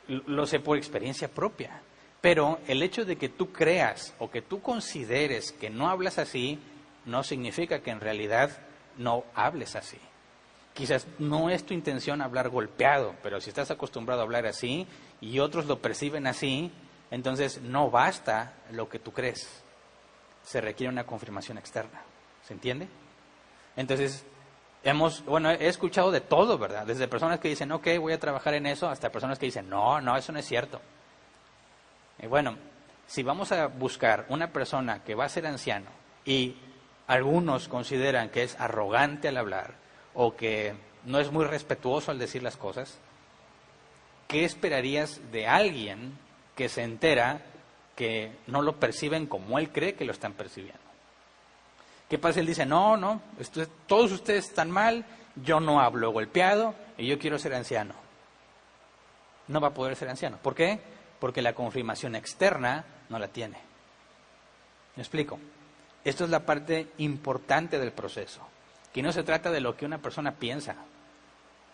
Lo sé por experiencia propia. Pero el hecho de que tú creas o que tú consideres que no hablas así, no significa que en realidad no hables así. Quizás no es tu intención hablar golpeado, pero si estás acostumbrado a hablar así y otros lo perciben así, entonces no basta lo que tú crees. Se requiere una confirmación externa. ¿Se entiende? Entonces, he escuchado de todo, ¿verdad? Desde personas que dicen, ok, voy a trabajar en eso, hasta personas que dicen, no, eso no es cierto. Y bueno, si vamos a buscar una persona que va a ser anciano y algunos consideran que es arrogante al hablar o que no es muy respetuoso al decir las cosas, ¿qué esperarías de alguien que se entera que no lo perciben como él cree que lo están percibiendo? ¿Qué pasa si él dice, no, todos ustedes están mal, yo no hablo golpeado y yo quiero ser anciano? No va a poder ser anciano. ¿Por qué? Porque la confirmación externa no la tiene. ¿Me explico? Esto es la parte importante del proceso, que no se trata de lo que una persona piensa.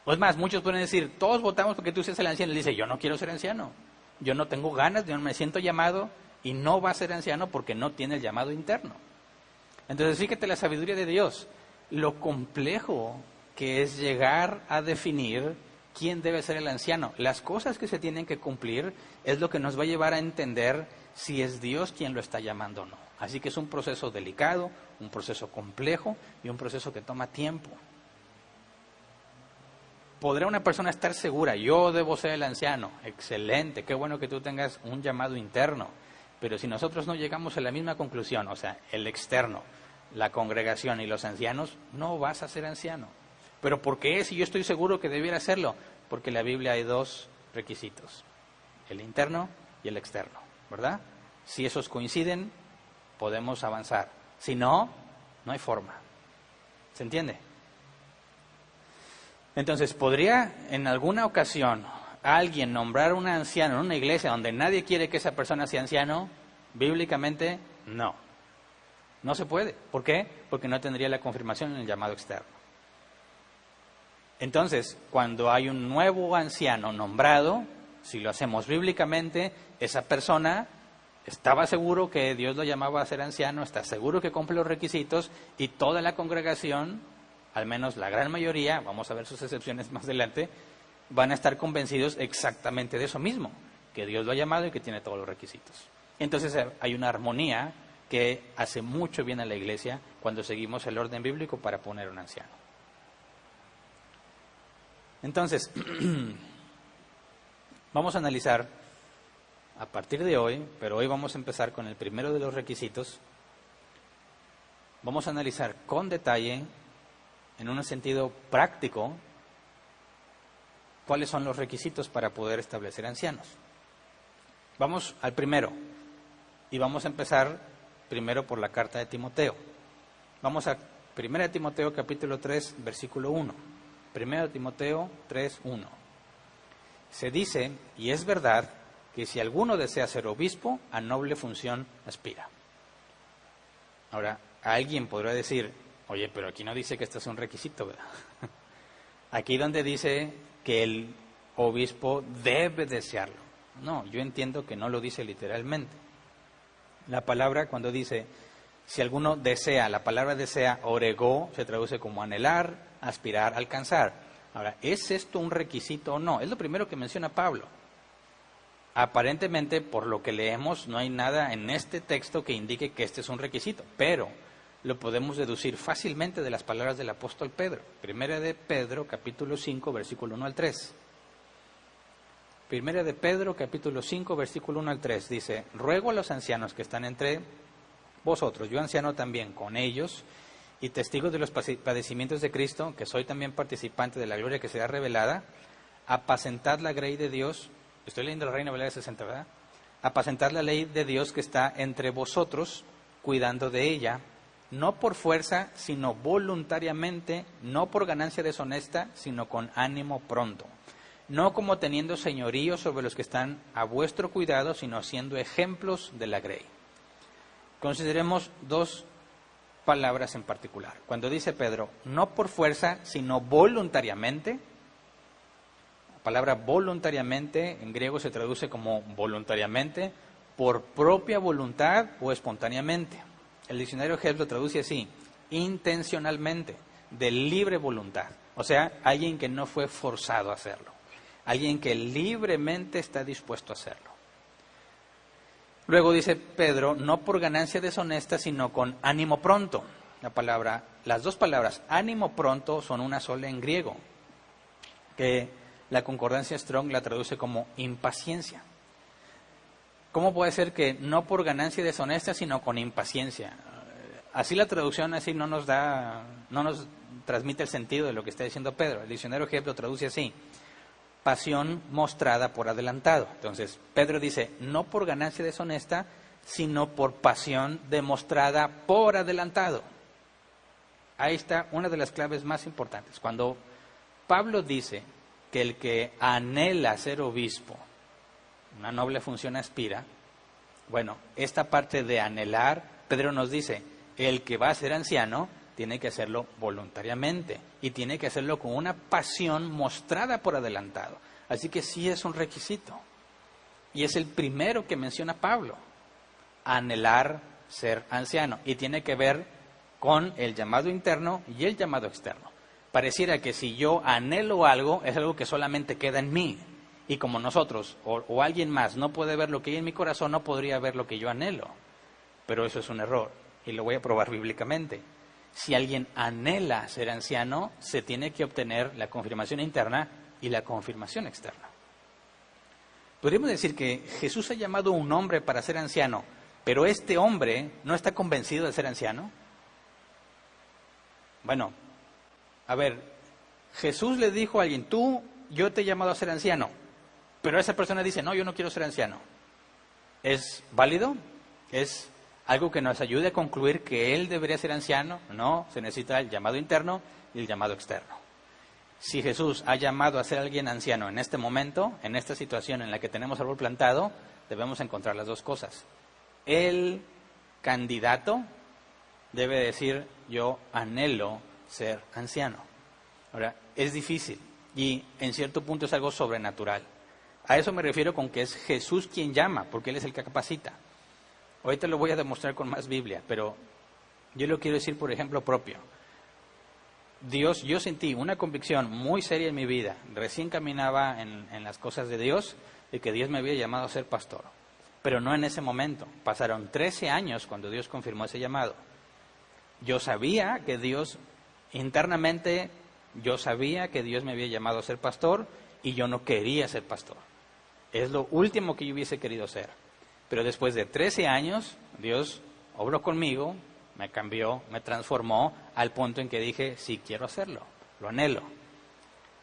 O es más, muchos pueden decir, todos votamos porque tú seas el anciano. Él dice, yo no quiero ser anciano, yo no tengo ganas, yo no me siento llamado, y no va a ser anciano porque no tiene el llamado interno. Entonces, fíjate la sabiduría de Dios, lo complejo que es llegar a definir quién debe ser el anciano. Las cosas que se tienen que cumplir es lo que nos va a llevar a entender si es Dios quien lo está llamando o no. Así que es un proceso delicado, un proceso complejo y un proceso que toma tiempo. ¿Podrá una persona estar segura? Yo debo ser el anciano. Excelente, qué bueno que tú tengas un llamado interno. Pero si nosotros no llegamos a la misma conclusión, o sea, el externo, la congregación y los ancianos, no vas a ser anciano. ¿Pero por qué? Si yo estoy seguro que debiera hacerlo. Porque en la Biblia hay dos requisitos, el interno y el externo, ¿verdad? Si esos coinciden, podemos avanzar. Si no, no hay forma. ¿Se entiende? Entonces, ¿podría en alguna ocasión alguien nombrar a un anciano en una iglesia donde nadie quiere que esa persona sea anciano? Bíblicamente, no. No se puede. ¿Por qué? Porque no tendría la confirmación en el llamado externo. Entonces, cuando hay un nuevo anciano nombrado, Si lo hacemos bíblicamente, esa persona estaba seguro que Dios lo llamaba a ser anciano, está seguro que cumple los requisitos y toda la congregación, al menos la gran mayoría, vamos a ver sus excepciones más adelante, van a estar convencidos exactamente de eso mismo, que Dios lo ha llamado y que tiene todos los requisitos. Entonces hay una armonía que hace mucho bien a la iglesia cuando seguimos el orden bíblico para poner un anciano. Entonces, vamos a analizar a partir de hoy, pero hoy vamos a empezar con el primero de los requisitos. Vamos a analizar con detalle, en un sentido práctico, cuáles son los requisitos para poder establecer ancianos. Vamos al primero, y vamos a empezar primero por la carta de Timoteo. Vamos a 1 Timoteo capítulo 3, versículo 1. 1 Timoteo 3, 1. Se dice, y es verdad, que si alguno desea ser obispo, a noble función aspira. Ahora, alguien podrá decir, oye, pero aquí no dice que esto es un requisito, ¿verdad? Aquí donde dice que el obispo debe desearlo. No, yo entiendo que no lo dice literalmente. La palabra cuando dice, si alguno desea, la palabra desea, oregó, se traduce como anhelar, aspirar, alcanzar. Ahora, ¿es esto un requisito o no? Es lo primero que menciona Pablo. Aparentemente, por lo que leemos, no hay nada en este texto que indique que este es un requisito, pero lo podemos deducir fácilmente de las palabras del apóstol Pedro. 1 de Pedro, capítulo 5, versículo 1 al 3. 1 de Pedro, capítulo 5, versículo 1 al 3, dice, ruego a los ancianos que están entre vosotros, yo anciano también con ellos, y testigo de los padecimientos de Cristo, que soy también participante de la gloria que será revelada, apacentad la grey de Dios. Estoy leyendo la Reina Valera 60, ¿verdad? Apacentar la ley de Dios que está entre vosotros, cuidando de ella, no por fuerza, sino voluntariamente, no por ganancia deshonesta, sino con ánimo pronto. No como teniendo señorío sobre los que están a vuestro cuidado, sino siendo ejemplos de la grey. Consideremos dos palabras en particular. Cuando dice Pedro, no por fuerza, sino voluntariamente. La palabra voluntariamente en griego se traduce como voluntariamente, por propia voluntad o espontáneamente. El diccionario Help lo traduce así, intencionalmente, de libre voluntad. O sea, alguien que no fue forzado a hacerlo. Alguien que libremente está dispuesto a hacerlo. Luego dice Pedro, no por ganancia deshonesta, sino con ánimo pronto. Las dos palabras, ánimo pronto, son una sola en griego, que la concordancia Strong la traduce como impaciencia. ¿Cómo puede ser que no por ganancia deshonesta, sino con impaciencia? Así la traducción así no nos transmite el sentido de lo que está diciendo Pedro. El diccionario Help lo traduce así, pasión mostrada por adelantado. Entonces, Pedro dice, no por ganancia deshonesta, sino por pasión demostrada por adelantado. Ahí está una de las claves más importantes. Cuando Pablo dice que el que anhela ser obispo, una noble función aspira, bueno, esta parte de anhelar, Pedro nos dice, el que va a ser anciano tiene que hacerlo voluntariamente y tiene que hacerlo con una pasión mostrada por adelantado. Así que sí es un requisito. Y es el primero que menciona Pablo, anhelar ser anciano. Y tiene que ver con el llamado interno y el llamado externo. Pareciera que si yo anhelo algo, es algo que solamente queda en mí. Y como nosotros o alguien más no puede ver lo que hay en mi corazón, no podría ver lo que yo anhelo. Pero eso es un error y lo voy a probar bíblicamente. Si alguien anhela ser anciano, se tiene que obtener la confirmación interna y la confirmación externa. Podríamos decir que Jesús ha llamado a un hombre para ser anciano, pero este hombre no está convencido de ser anciano. Bueno, a ver, Jesús le dijo a alguien, yo te he llamado a ser anciano, pero esa persona dice, no, yo no quiero ser anciano. ¿Es válido? ¿Es algo que nos ayude a concluir que él debería ser anciano? No, se necesita el llamado interno y el llamado externo. Si Jesús ha llamado a ser alguien anciano en este momento, en esta situación en la que tenemos árbol plantado, debemos encontrar las dos cosas. El candidato debe decir, yo anhelo ser anciano. Ahora, es difícil y en cierto punto es algo sobrenatural. A eso me refiero con que es Jesús quien llama, porque Él es el que capacita. Ahorita lo voy a demostrar con más Biblia, pero yo lo quiero decir por ejemplo propio. Yo sentí una convicción muy seria en mi vida, recién caminaba en las cosas de Dios, de que Dios me había llamado a ser pastor. Pero no en ese momento. Pasaron 13 años cuando Dios confirmó ese llamado. Yo sabía que Dios, internamente, yo sabía que Dios me había llamado a ser pastor y yo no quería ser pastor. Es lo último que yo hubiese querido ser. Pero después de 13 años, Dios obró conmigo, me cambió, me transformó al punto en que dije, sí quiero hacerlo, lo anhelo.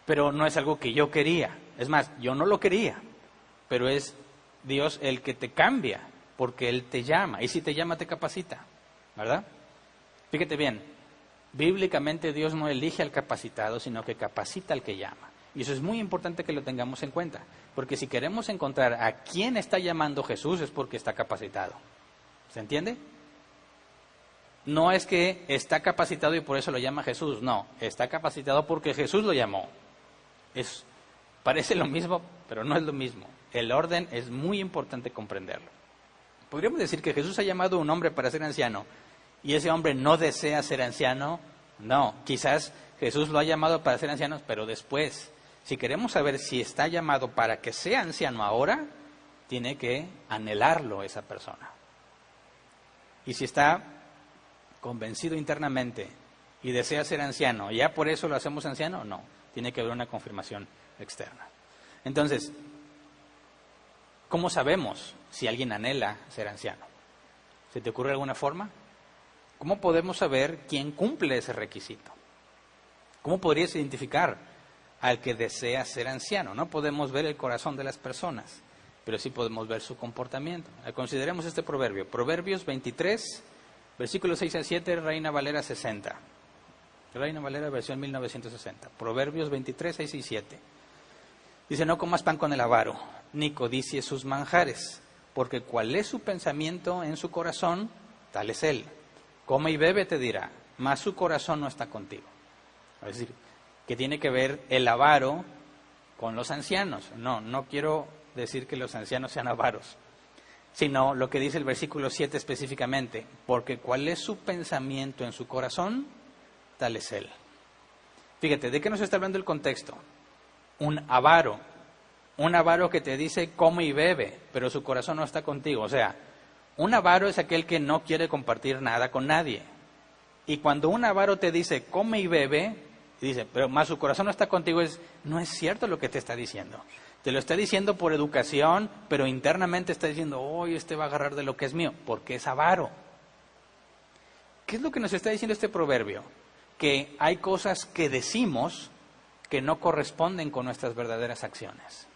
Pero no es algo que yo quería. Es más, yo no lo quería, pero es Dios el que te cambia, porque Él te llama, y si te llama te capacita, ¿verdad? Fíjate bien, bíblicamente Dios no elige al capacitado, sino que capacita al que llama. Y eso es muy importante que lo tengamos en cuenta, porque si queremos encontrar a quién está llamando Jesús es porque está capacitado. ¿Se entiende? No es que está capacitado y por eso lo llama Jesús, no, está capacitado porque Jesús lo llamó. Parece lo mismo, pero no es lo mismo. El orden es muy importante comprenderlo. ¿Podríamos decir que Jesús ha llamado a un hombre para ser anciano y ese hombre no desea ser anciano? No, quizás Jesús lo ha llamado para ser anciano, pero después. Si queremos saber si está llamado para que sea anciano ahora, tiene que anhelarlo esa persona. Y si está convencido internamente y desea ser anciano, ¿ya por eso lo hacemos anciano? No, tiene que haber una confirmación externa. Entonces, ¿cómo sabemos si alguien anhela ser anciano? ¿Se te ocurre alguna forma? ¿Cómo podemos saber quién cumple ese requisito? ¿Cómo podrías identificar al que desea ser anciano? No podemos ver el corazón de las personas, pero sí podemos ver su comportamiento. Consideremos este proverbio. Proverbios 23, versículos 6 al 7, Reina Valera 60. Reina Valera versión 1960. Proverbios 23, 6 y 7. Dice, no comas pan con el avaro, ni codicies sus manjares, porque cuál es su pensamiento en su corazón, tal es él. Come y bebe, te dirá, mas su corazón no está contigo. Es decir, que tiene que ver el avaro con los ancianos. No quiero decir que los ancianos sean avaros, sino lo que dice el versículo 7 específicamente, porque cuál es su pensamiento en su corazón, tal es él. Fíjate, ¿de qué nos está hablando el contexto? Un avaro que te dice come y bebe, pero su corazón no está contigo. O sea, un avaro es aquel que no quiere compartir nada con nadie. Y cuando un avaro te dice come y bebe, dice, pero más su corazón no está contigo, no es cierto lo que te está diciendo. Te lo está diciendo por educación, pero internamente está diciendo, este va a agarrar de lo que es mío, porque es avaro. ¿Qué es lo que nos está diciendo este proverbio? Que hay cosas que decimos que no corresponden con nuestras verdaderas acciones.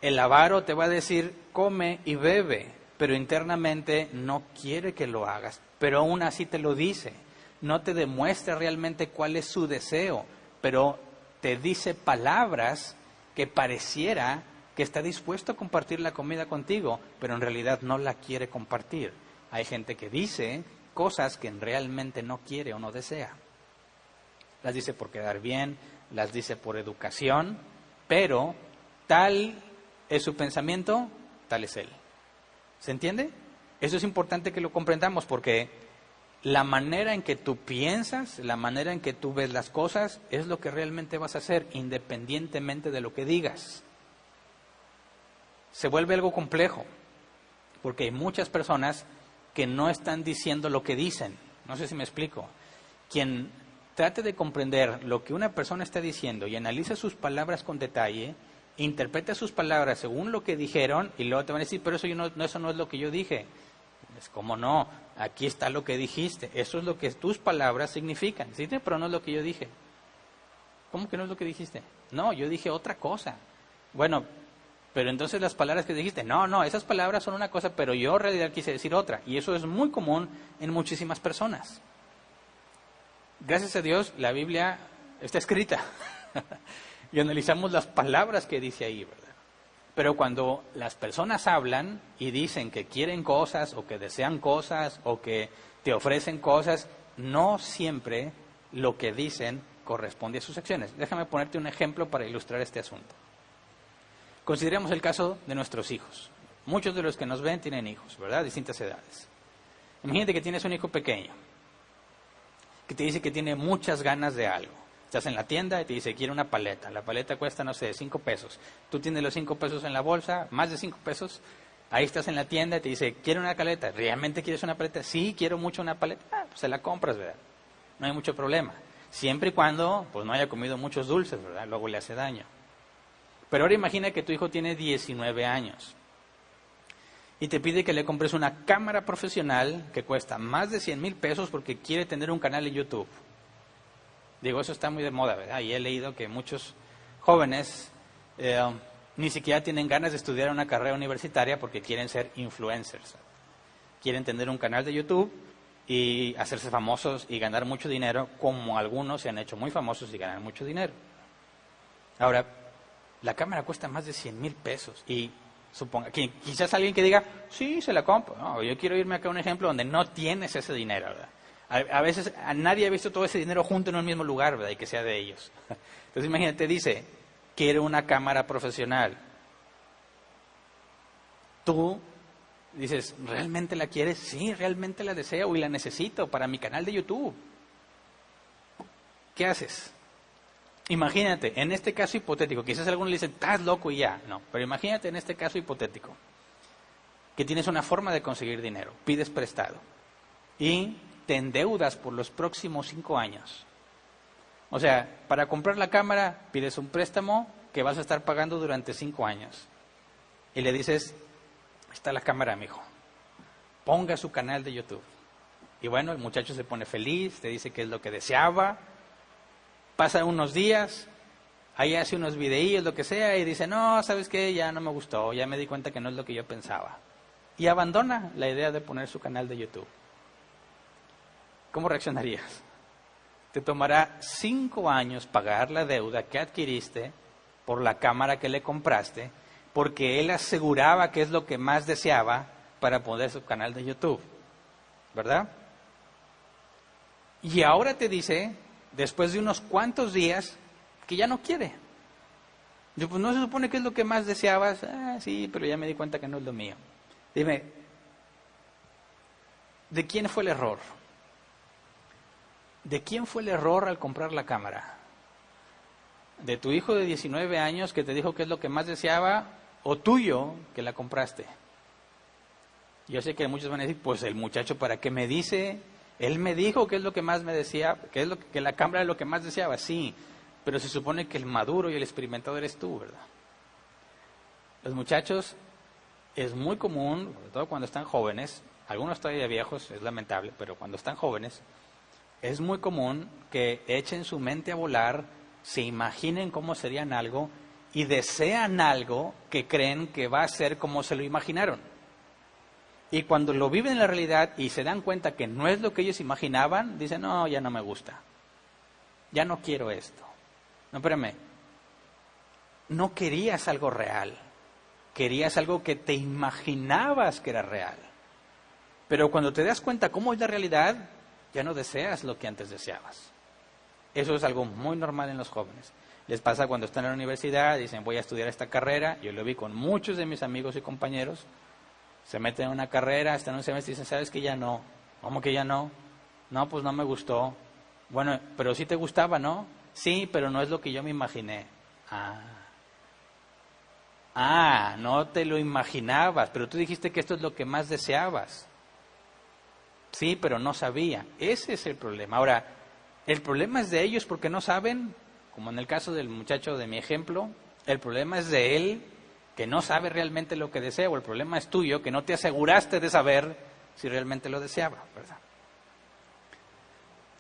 El avaro te va a decir, come y bebe, pero internamente no quiere que lo hagas, pero aún así te lo dice. No te demuestra realmente cuál es su deseo, pero te dice palabras que pareciera que está dispuesto a compartir la comida contigo, pero en realidad no la quiere compartir. Hay gente que dice cosas que realmente no quiere o no desea. Las dice por quedar bien, las dice por educación, pero tal es su pensamiento, tal es él. ¿Se entiende? Eso es importante que lo comprendamos porque la manera en que tú piensas, la manera en que tú ves las cosas, es lo que realmente vas a hacer, independientemente de lo que digas. Se vuelve algo complejo, porque hay muchas personas que no están diciendo lo que dicen. No sé si me explico. Quien trate de comprender lo que una persona está diciendo y analiza sus palabras con detalle, interpreta sus palabras según lo que dijeron y luego te van a decir, pero eso no es lo que yo dije. Es como no, aquí está lo que dijiste, eso es lo que tus palabras significan, ¿sí? Pero no es lo que yo dije. ¿Cómo que no es lo que dijiste? No, yo dije otra cosa. Bueno, pero entonces las palabras que dijiste, no, esas palabras son una cosa, pero yo en realidad quise decir otra. Y eso es muy común en muchísimas personas. Gracias a Dios, la Biblia está escrita. Y analizamos las palabras que dice ahí, ¿verdad? Pero cuando las personas hablan y dicen que quieren cosas o que desean cosas o que te ofrecen cosas, no siempre lo que dicen corresponde a sus acciones. Déjame ponerte un ejemplo para ilustrar este asunto. Consideremos el caso de nuestros hijos. Muchos de los que nos ven tienen hijos, ¿verdad? Distintas edades. Imagínate que tienes un hijo pequeño que te dice que tiene muchas ganas de algo. Estás en la tienda y te dice, quiere una paleta. La paleta cuesta, no sé, 5 pesos. Tú tienes los 5 pesos en la bolsa, más de 5 pesos. Ahí estás en la tienda y te dice, quiere una paleta. ¿Realmente quieres una paleta? Sí, quiero mucho una paleta. Pues se la compras, ¿verdad? No hay mucho problema. Siempre y cuando pues no haya comido muchos dulces, ¿verdad? Luego le hace daño. Pero ahora imagina que tu hijo tiene 19 años y te pide que le compres una cámara profesional que cuesta más de 100,000 pesos porque quiere tener un canal en YouTube. Digo, eso está muy de moda, ¿verdad? Y he leído que muchos jóvenes ni siquiera tienen ganas de estudiar una carrera universitaria porque quieren ser influencers. Quieren tener un canal de YouTube y hacerse famosos y ganar mucho dinero, como algunos se han hecho muy famosos y ganan mucho dinero. Ahora, la cámara cuesta más de 100,000 pesos y suponga que quizás alguien que diga, sí, se la compro. No, yo quiero irme acá a un ejemplo donde no tienes ese dinero, ¿verdad? A veces a nadie ha visto todo ese dinero junto en un mismo lugar, ¿verdad? Y que sea de ellos. Entonces imagínate, dice, quiero una cámara profesional. Tú dices, ¿realmente la quieres? Sí, realmente la deseo y la necesito para mi canal de YouTube. ¿Qué haces? Imagínate, en este caso hipotético, quizás algunos le dicen, estás loco y ya. No, pero imagínate en este caso hipotético, que tienes una forma de conseguir dinero, pides prestado y te endeudas por los próximos 5 años. O sea, para comprar la cámara pides un préstamo que vas a estar pagando durante 5 años. Y le dices, está la cámara, mijo, ponga su canal de YouTube. Y bueno, el muchacho se pone feliz, te dice que es lo que deseaba. Pasan unos días, ahí hace unos videíos, lo que sea, y dice, no, ¿sabes qué? Ya no me gustó, ya me di cuenta que no es lo que yo pensaba. Y abandona la idea de poner su canal de YouTube. ¿Cómo reaccionarías? Te tomará 5 años pagar la deuda que adquiriste por la cámara que le compraste, porque él aseguraba que es lo que más deseaba para poner su canal de YouTube. ¿Verdad? Y ahora te dice, después de unos cuantos días, que ya no quiere. Yo, pues no se supone que es lo que más deseabas. Sí, pero ya me di cuenta que no es lo mío. Dime, ¿de quién fue el error? ¿De quién fue el error al comprar la cámara? ¿De tu hijo de 19 años que te dijo que es lo que más deseaba o tuyo que la compraste? Yo sé que muchos van a decir, pues el muchacho, ¿para qué me dice? Él me dijo que es lo que más me decía, que la cámara es lo que más deseaba, sí, pero se supone que el maduro y el experimentado eres tú, ¿verdad? Los muchachos, es muy común, sobre todo cuando están jóvenes, algunos todavía viejos, es lamentable, pero cuando están jóvenes, es muy común que echen su mente a volar, se imaginen cómo serían algo y desean algo que creen que va a ser como se lo imaginaron. Y cuando lo viven en la realidad y se dan cuenta que no es lo que ellos imaginaban, dicen, no, ya no me gusta. Ya no quiero esto. No, espérame. No querías algo real. Querías algo que te imaginabas que era real. Pero cuando te das cuenta cómo es la realidad, ya no deseas lo que antes deseabas. Eso es algo muy normal en los jóvenes. Les pasa cuando están en la universidad, dicen, voy a estudiar esta carrera. Yo lo vi con muchos de mis amigos y compañeros. Se meten en una carrera, están un semestre y dicen, ¿sabes que ya no? ¿Cómo que ya no? No, pues no me gustó. Bueno, pero sí te gustaba, ¿no? Sí, pero no es lo que yo me imaginé. No te lo imaginabas, pero tú dijiste que esto es lo que más deseabas. Sí, pero no sabía. Ese es el problema. Ahora, el problema es de ellos porque no saben, como en el caso del muchacho de mi ejemplo, el problema es de él que no sabe realmente lo que desea, o el problema es tuyo, que no te aseguraste de saber si realmente lo deseaba, ¿verdad?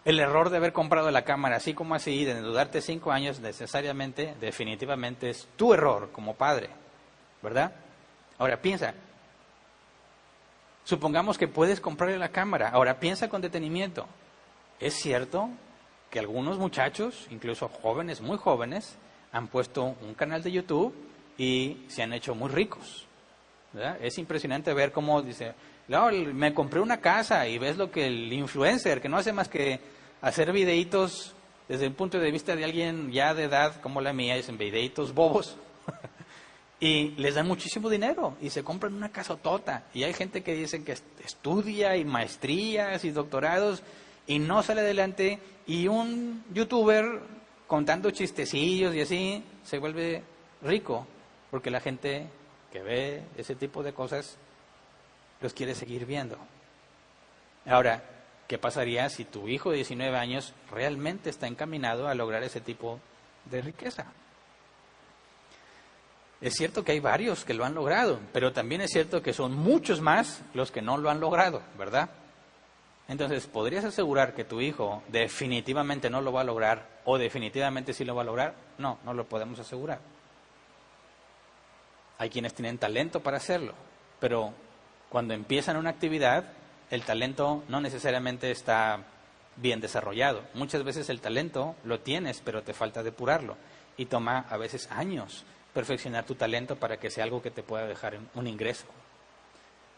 El error de haber comprado la cámara así como así, de dudarte 5 años, necesariamente, definitivamente es tu error como padre, ¿verdad? Ahora piensa, supongamos que puedes comprarle la cámara, ahora piensa con detenimiento. ¿Es cierto que algunos muchachos, incluso jóvenes, muy jóvenes, han puesto un canal de YouTube y se han hecho muy ricos, ¿verdad? Es impresionante ver cómo dice, no, me compré una casa y ves lo que el influencer, que no hace más que hacer videitos desde el punto de vista de alguien ya de edad como la mía, dicen videitos bobos, Y les dan muchísimo dinero y se compran una casotota. Y hay gente que dice que estudia y maestrías y doctorados y no sale adelante. Y un youtuber contando chistecillos y así se vuelve rico porque la gente que ve ese tipo de cosas los quiere seguir viendo. Ahora, ¿qué pasaría si tu hijo de 19 años realmente está encaminado a lograr ese tipo de riqueza? Es cierto que hay varios que lo han logrado, pero también es cierto que son muchos más los que no lo han logrado, ¿verdad? Entonces, ¿podrías asegurar que tu hijo definitivamente no lo va a lograr o definitivamente sí lo va a lograr? No, no lo podemos asegurar. Hay quienes tienen talento para hacerlo, pero cuando empiezan una actividad, el talento no necesariamente está bien desarrollado. Muchas veces el talento lo tienes, pero te falta depurarlo y toma a veces años perfeccionar tu talento para que sea algo que te pueda dejar un ingreso.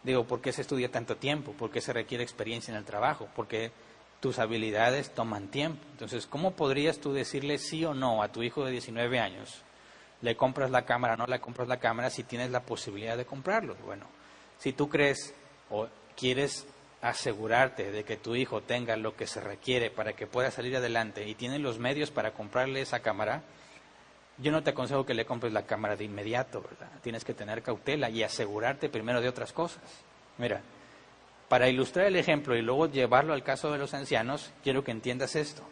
Digo, ¿por qué se estudia tanto tiempo? ¿Por qué se requiere experiencia en el trabajo? Porque tus habilidades toman tiempo. Entonces, ¿cómo podrías tú decirle sí o no a tu hijo de 19 años? ¿Le compras la cámara o no le compras la cámara si tienes la posibilidad de comprarlo? Bueno, si tú crees o quieres asegurarte de que tu hijo tenga lo que se requiere para que pueda salir adelante y tiene los medios para comprarle esa cámara, yo no te aconsejo que le compres la cámara de inmediato, ¿verdad? Tienes que tener cautela y asegurarte primero de otras cosas. Mira, para ilustrar el ejemplo y luego llevarlo al caso de los ancianos, quiero que entiendas esto.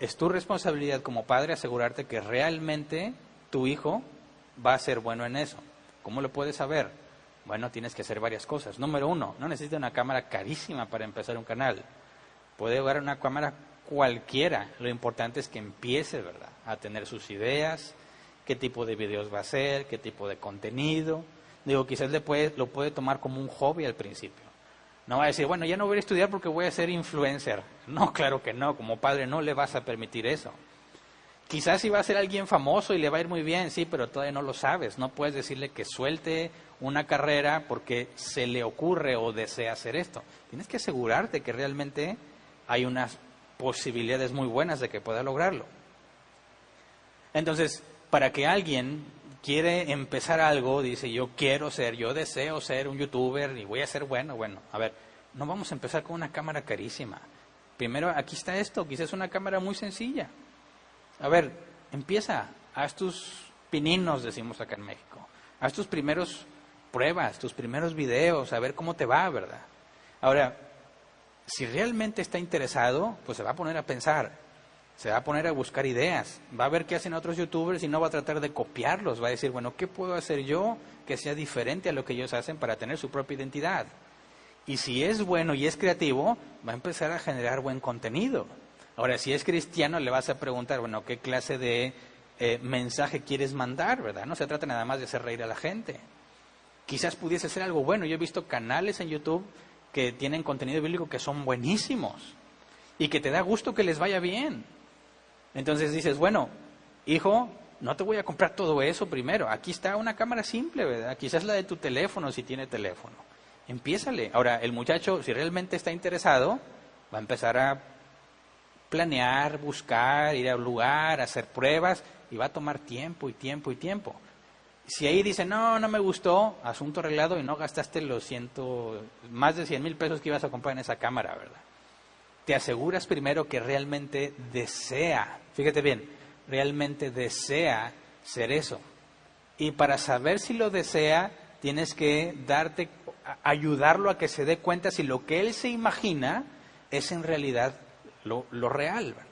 Es tu responsabilidad como padre asegurarte que realmente tu hijo va a ser bueno en eso. ¿Cómo lo puedes saber? Bueno, tienes que hacer varias cosas. Número 1, no necesita una cámara carísima para empezar un canal. Puede llevar una cámara cualquiera. Lo importante es que empiece, ¿verdad?, a tener sus ideas, qué tipo de videos va a hacer, qué tipo de contenido. Digo, quizás lo puede tomar como un hobby al principio. No va a decir, bueno, ya no voy a estudiar porque voy a ser influencer. No, claro que no. Como padre no le vas a permitir eso. Quizás si va a ser alguien famoso y le va a ir muy bien, sí, pero todavía no lo sabes. No puedes decirle que suelte una carrera porque se le ocurre o desea hacer esto. Tienes que asegurarte que realmente hay unas posibilidades muy buenas de que pueda lograrlo. Entonces, para que alguien quiere empezar algo, dice yo deseo ser un youtuber y voy a ser bueno, a ver, no vamos a empezar con una cámara carísima. Primero, aquí está esto, quizás una cámara muy sencilla. A ver, empieza, haz tus pininos, decimos acá en México. Haz tus primeros pruebas, tus primeros videos, a ver cómo te va, ¿verdad? Ahora, si realmente está interesado, pues se va a poner a pensar, se va a poner a buscar ideas, va a ver qué hacen otros youtubers y no va a tratar de copiarlos, va a decir, bueno, ¿qué puedo hacer yo que sea diferente a lo que ellos hacen para tener su propia identidad? Y si es bueno y es creativo, va a empezar a generar buen contenido. Ahora, si es cristiano, le vas a preguntar, bueno, ¿qué clase de mensaje quieres mandar, verdad? No se trata nada más de hacer reír a la gente. Quizás pudiese ser algo bueno. Yo he visto canales en YouTube que tienen contenido bíblico que son buenísimos y que te da gusto que les vaya bien. Entonces dices, bueno, hijo, no te voy a comprar todo eso primero. Aquí está una cámara simple, ¿verdad? Quizás la de tu teléfono, si tiene teléfono. Empiézale. Ahora, el muchacho, si realmente está interesado, va a empezar a planear, buscar, ir a un lugar, hacer pruebas, y va a tomar tiempo y tiempo y tiempo. Si ahí dice, no me gustó, asunto arreglado y no gastaste más de 100,000 pesos que ibas a comprar en esa cámara, ¿verdad? Te aseguras primero que realmente desea, fíjate bien, realmente desea ser eso. Y para saber si lo desea, tienes que ayudarlo a que se dé cuenta si lo que él se imagina es en realidad lo real, ¿verdad?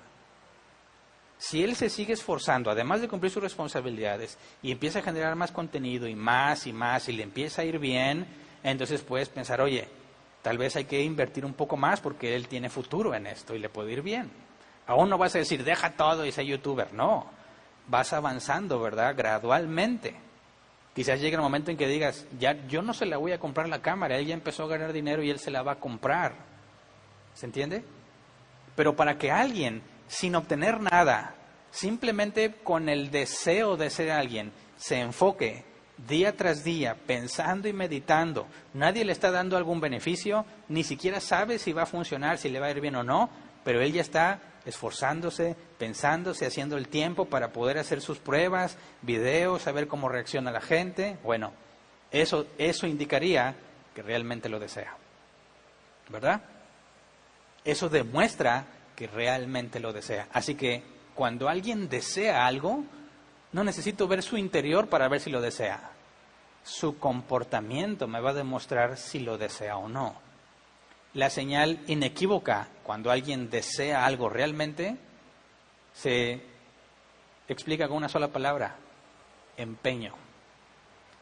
Si él se sigue esforzando, además de cumplir sus responsabilidades, y empieza a generar más contenido y más, y le empieza a ir bien, entonces puedes pensar, oye, tal vez hay que invertir un poco más porque él tiene futuro en esto y le puede ir bien. Aún no vas a decir, deja todo y sé youtuber, no. Vas avanzando, ¿verdad? Gradualmente. Quizás llegue el momento en que digas, ya yo no se la voy a comprar la cámara, él ya empezó a ganar dinero y él se la va a comprar. ¿Se entiende? Pero para que alguien, sin obtener nada, simplemente con el deseo de ser alguien, se enfoque día tras día, pensando y meditando, nadie le está dando algún beneficio, ni siquiera sabe si va a funcionar, si le va a ir bien o no, pero él ya está esforzándose, pensándose, haciendo el tiempo para poder hacer sus pruebas, videos, saber cómo reacciona la gente. Bueno, eso indicaría que realmente lo desea, ¿verdad? Eso demuestra que realmente lo desea. Así que cuando alguien desea algo, no necesito ver su interior para ver si lo desea. Su comportamiento me va a demostrar si lo desea o no. La señal inequívoca cuando alguien desea algo realmente se explica con una sola palabra: empeño.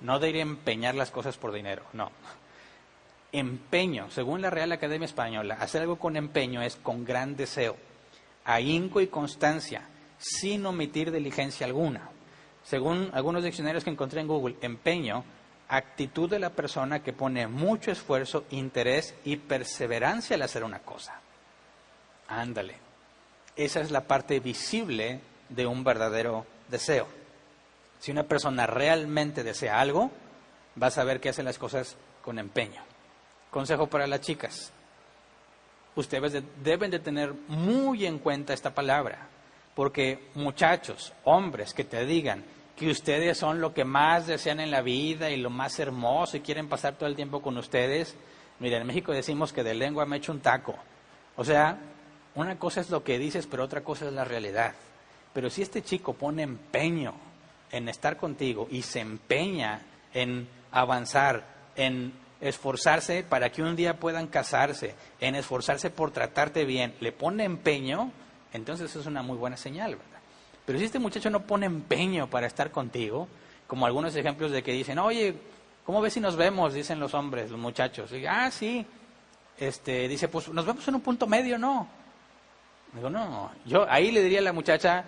No de ir a empeñar las cosas por dinero, no. Empeño, según la Real Academia Española, hacer algo con empeño es con gran deseo, ahínco y constancia, sin omitir diligencia alguna. Según algunos diccionarios que encontré en Google, empeño, actitud de la persona que pone mucho esfuerzo, interés y perseverancia al hacer una cosa. Ándale. Esa es la parte visible de un verdadero deseo. Si una persona realmente desea algo, va a saber que hace las cosas con empeño. Consejo para las chicas: ustedes deben de tener muy en cuenta esta palabra, porque muchachos, hombres que te digan que ustedes son lo que más desean en la vida y lo más hermoso y quieren pasar todo el tiempo con ustedes, mira, en México decimos que de lengua me echo un taco. O sea, una cosa es lo que dices, pero otra cosa es la realidad. Pero si este chico pone empeño en estar contigo y se empeña en avanzar, en esforzarse para que un día puedan casarse, en esforzarse por tratarte bien, le pone empeño, entonces eso es una muy buena señal, ¿verdad? Pero si este muchacho no pone empeño para estar contigo, como algunos ejemplos de que dicen, oye, ¿cómo ves si nos vemos? Dicen los hombres, los muchachos. Y, sí. Dice, pues nos vemos en un punto medio, ¿no? Digo, no. Yo ahí le diría a la muchacha,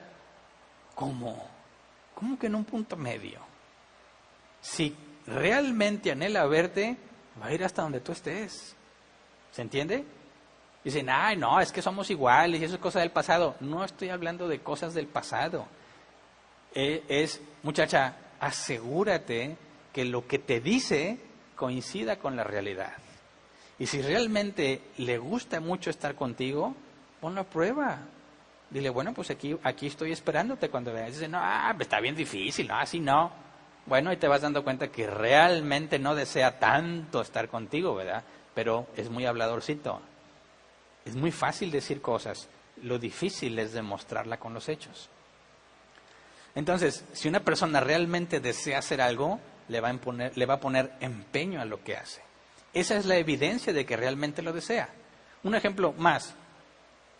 ¿cómo? ¿Cómo que en un punto medio? Si realmente anhela verte, va a ir hasta donde tú estés. ¿Se entiende? Dicen, ay, no, es que somos iguales y eso es cosa del pasado. No estoy hablando de cosas del pasado. Muchacha, asegúrate que lo que te dice coincida con la realidad. Y si realmente le gusta mucho estar contigo, ponlo a prueba. Dile, bueno, pues aquí estoy esperándote cuando veas. Dice, no, está bien difícil, no, así no. Bueno, y te vas dando cuenta que realmente no desea tanto estar contigo, ¿verdad? Pero es muy habladorcito. Es muy fácil decir cosas, lo difícil es demostrarla con los hechos. Entonces, si una persona realmente desea hacer algo, le va a poner empeño a lo que hace. Esa es la evidencia de que realmente lo desea. Un ejemplo más.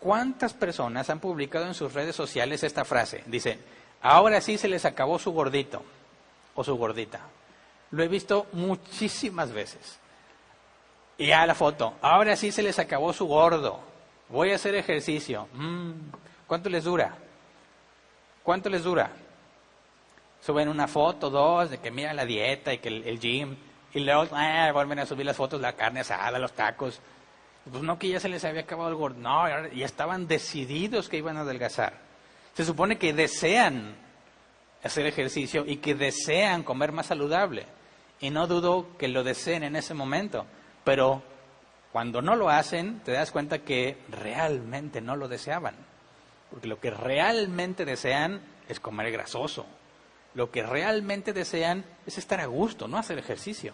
¿Cuántas personas han publicado en sus redes sociales esta frase? Dice, ahora sí se les acabó su gordito o su gordita. Lo he visto muchísimas veces. Y a la foto, ahora sí se les acabó su gordo, voy a hacer ejercicio. ¿Cuánto les dura? ¿Cuánto les dura? Suben una foto, dos, de que mira la dieta y que el gym, y luego vuelven a subir las fotos, la carne asada, los tacos. Pues no, que ya se les había acabado el gordo, no, ya estaban decididos que iban a adelgazar. Se supone que desean hacer ejercicio y que desean comer más saludable, y no dudo que lo deseen en ese momento. Pero cuando no lo hacen, te das cuenta que realmente no lo deseaban. Porque lo que realmente desean es comer grasoso. Lo que realmente desean es estar a gusto, no hacer ejercicio.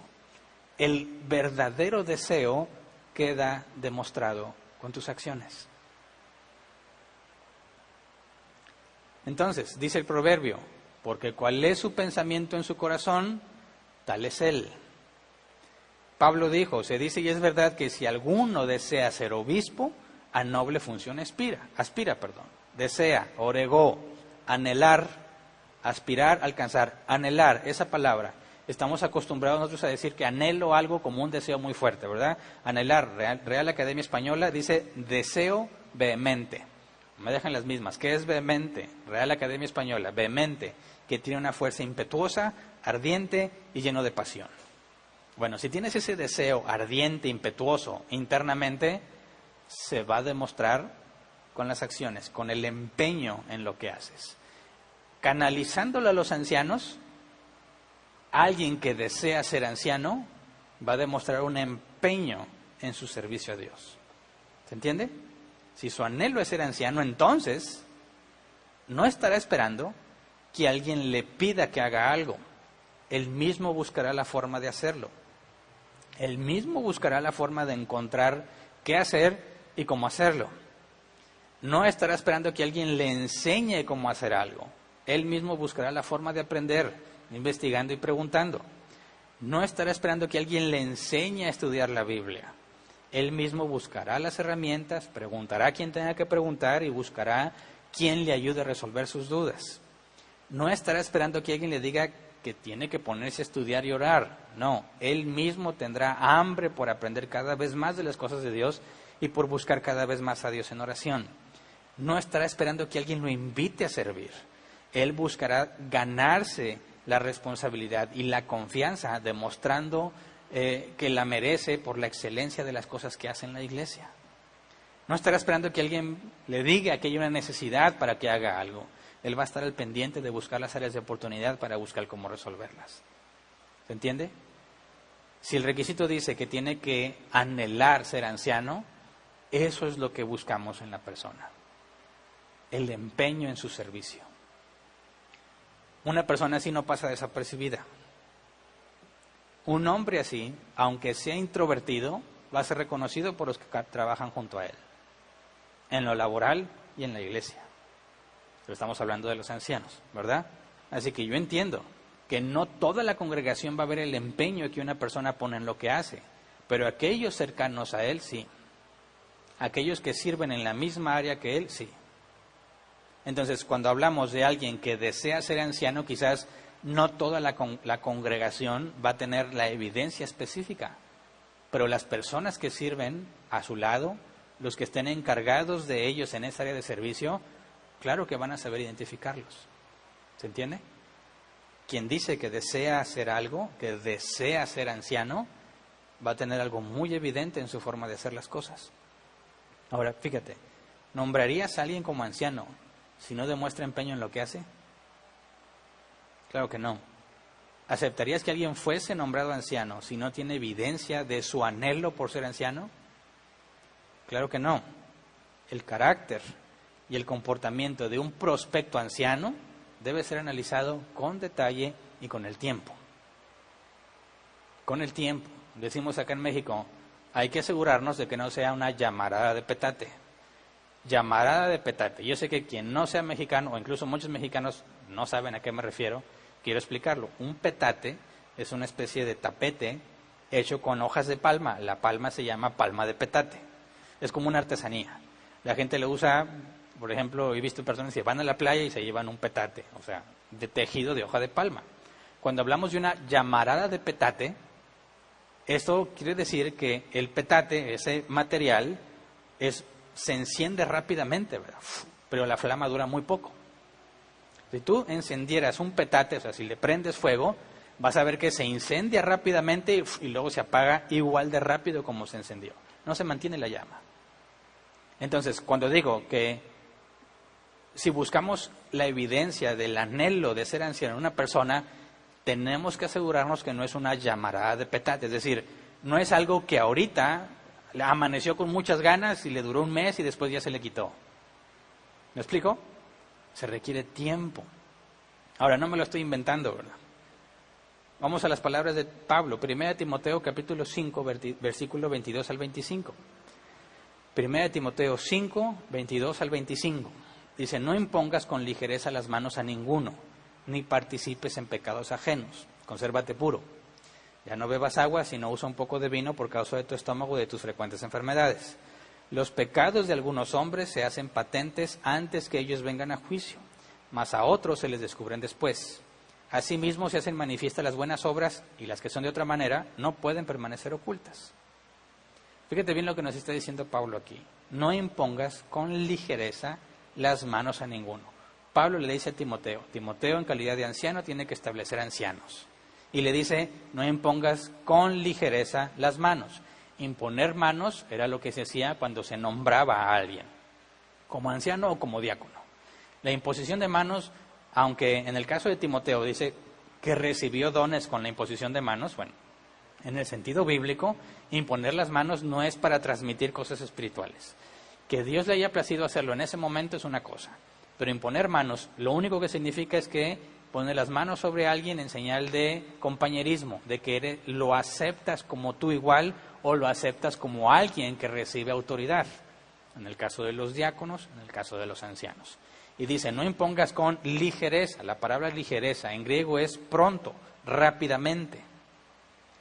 El verdadero deseo queda demostrado con tus acciones. Entonces, dice el proverbio, porque cuál es su pensamiento en su corazón, tal es él. Pablo dijo, se dice y es verdad que si alguno desea ser obispo, a noble función aspira, desea, oregó, anhelar, aspirar, alcanzar, anhelar, esa palabra. Estamos acostumbrados nosotros a decir que anhelo algo como un deseo muy fuerte, ¿verdad? Anhelar, Real Academia Española dice deseo vehemente. Me dejan las mismas. ¿Qué es vehemente? Real Academia Española, vehemente, que tiene una fuerza impetuosa, ardiente y lleno de pasión. Bueno, si tienes ese deseo ardiente, impetuoso internamente, se va a demostrar con las acciones, con el empeño en lo que haces. Canalizándolo a los ancianos, alguien que desea ser anciano va a demostrar un empeño en su servicio a Dios. ¿Se entiende? si su anhelo es ser anciano, entonces no estará esperando que alguien le pida que haga algo. Él mismo buscará la forma de hacerlo. Él mismo buscará la forma de encontrar qué hacer y cómo hacerlo. No estará esperando que alguien le enseñe cómo hacer algo. Él mismo buscará la forma de aprender, investigando y preguntando. No estará esperando que alguien le enseñe a estudiar la Biblia. Él mismo buscará las herramientas, preguntará a quien tenga que preguntar y buscará quien le ayude a resolver sus dudas. No estará esperando que alguien le diga que tiene que ponerse a estudiar y orar. No, él mismo tendrá hambre por aprender cada vez más de las cosas de Dios y por buscar cada vez más a Dios en oración. No estará esperando que alguien lo invite a servir. Él buscará ganarse la responsabilidad y la confianza, demostrando que la merece por la excelencia de las cosas que hace en la iglesia. No estará esperando que alguien le diga que hay una necesidad para que haga algo. Él va a estar al pendiente de buscar las áreas de oportunidad para buscar cómo resolverlas. ¿Se entiende? Si el requisito dice que tiene que anhelar ser anciano, eso es lo que buscamos en la persona. El empeño en su servicio. Una persona así no pasa desapercibida. Un hombre así, aunque sea introvertido, va a ser reconocido por los que trabajan junto a él, en lo laboral y en la iglesia. Pero estamos hablando de los ancianos, ¿verdad? Así que yo entiendo que no toda la congregación va a ver el empeño que una persona pone en lo que hace, pero aquellos cercanos a él sí. Aquellos que sirven en la misma área que él, sí. Entonces, cuando hablamos de alguien que desea ser anciano, quizás no toda la congregación va a tener la evidencia específica, pero las personas que sirven a su lado, los que estén encargados de ellos en esa área de servicio, claro que van a saber identificarlos. ¿Se entiende? Quien dice que desea hacer algo, que desea ser anciano, va a tener algo muy evidente en su forma de hacer las cosas. Ahora, fíjate, ¿nombrarías a alguien como anciano si no demuestra empeño en lo que hace? Claro que no. ¿Aceptarías que alguien fuese nombrado anciano si no tiene evidencia de su anhelo por ser anciano? Claro que no. El carácter y el comportamiento de un prospecto anciano debe ser analizado con detalle y con el tiempo. Con el tiempo. Decimos acá en México, hay que asegurarnos de que no sea una llamarada de petate. Llamarada de petate. Yo sé que quien no sea mexicano, o incluso muchos mexicanos no saben a qué me refiero, quiero explicarlo. Un petate es una especie de tapete hecho con hojas de palma. La palma se llama palma de petate. Es como una artesanía. La gente lo usa, por ejemplo, he visto personas que van a la playa y se llevan un petate, o sea, de tejido de hoja de palma. Cuando hablamos de una llamarada de petate, esto quiere decir que el petate, ese material, se enciende rápidamente, ¿verdad? Pero la flama dura muy poco. Si tú encendieras un petate, o sea, si le prendes fuego, vas a ver que se incendia rápidamente y luego se apaga igual de rápido como se encendió. No se mantiene la llama. Entonces, cuando digo que si buscamos la evidencia del anhelo de ser anciano en una persona, tenemos que asegurarnos que no es una llamarada de petate. Es decir, no es algo que ahorita amaneció con muchas ganas y le duró un mes y después ya se le quitó. ¿Me explico? Se requiere tiempo. Ahora, no me lo estoy inventando, ¿verdad? Vamos a las palabras de Pablo. 1 Timoteo capítulo 5, versículo 22 al 25. 1 Timoteo 5, 22 al 25. Dice, no impongas con ligereza las manos a ninguno, ni participes en pecados ajenos. Consérvate puro. Ya no bebas agua, sino usa un poco de vino por causa de tu estómago y de tus frecuentes enfermedades. Los pecados de algunos hombres se hacen patentes antes que ellos vengan a juicio, mas a otros se les descubren después. Asimismo se hacen manifiestas las buenas obras y las que son de otra manera no pueden permanecer ocultas. Fíjate bien lo que nos está diciendo Pablo aquí. No impongas con ligereza las manos a ninguno. Pablo le dice a Timoteo, Timoteo en calidad de anciano tiene que establecer ancianos. Y le dice, no impongas con ligereza las manos. Imponer manos era lo que se hacía cuando se nombraba a alguien, como anciano o como diácono. La imposición de manos, aunque en el caso de Timoteo dice que recibió dones con la imposición de manos, bueno, en el sentido bíblico, imponer las manos no es para transmitir cosas espirituales. Que Dios le haya placido hacerlo en ese momento es una cosa, pero imponer manos, lo único que significa es que pone las manos sobre alguien en señal de compañerismo, de que lo aceptas como tú igual o lo aceptas como alguien que recibe autoridad, en el caso de los diáconos, en el caso de los ancianos. Y dice, no impongas con ligereza, la palabra ligereza en griego es pronto, rápidamente.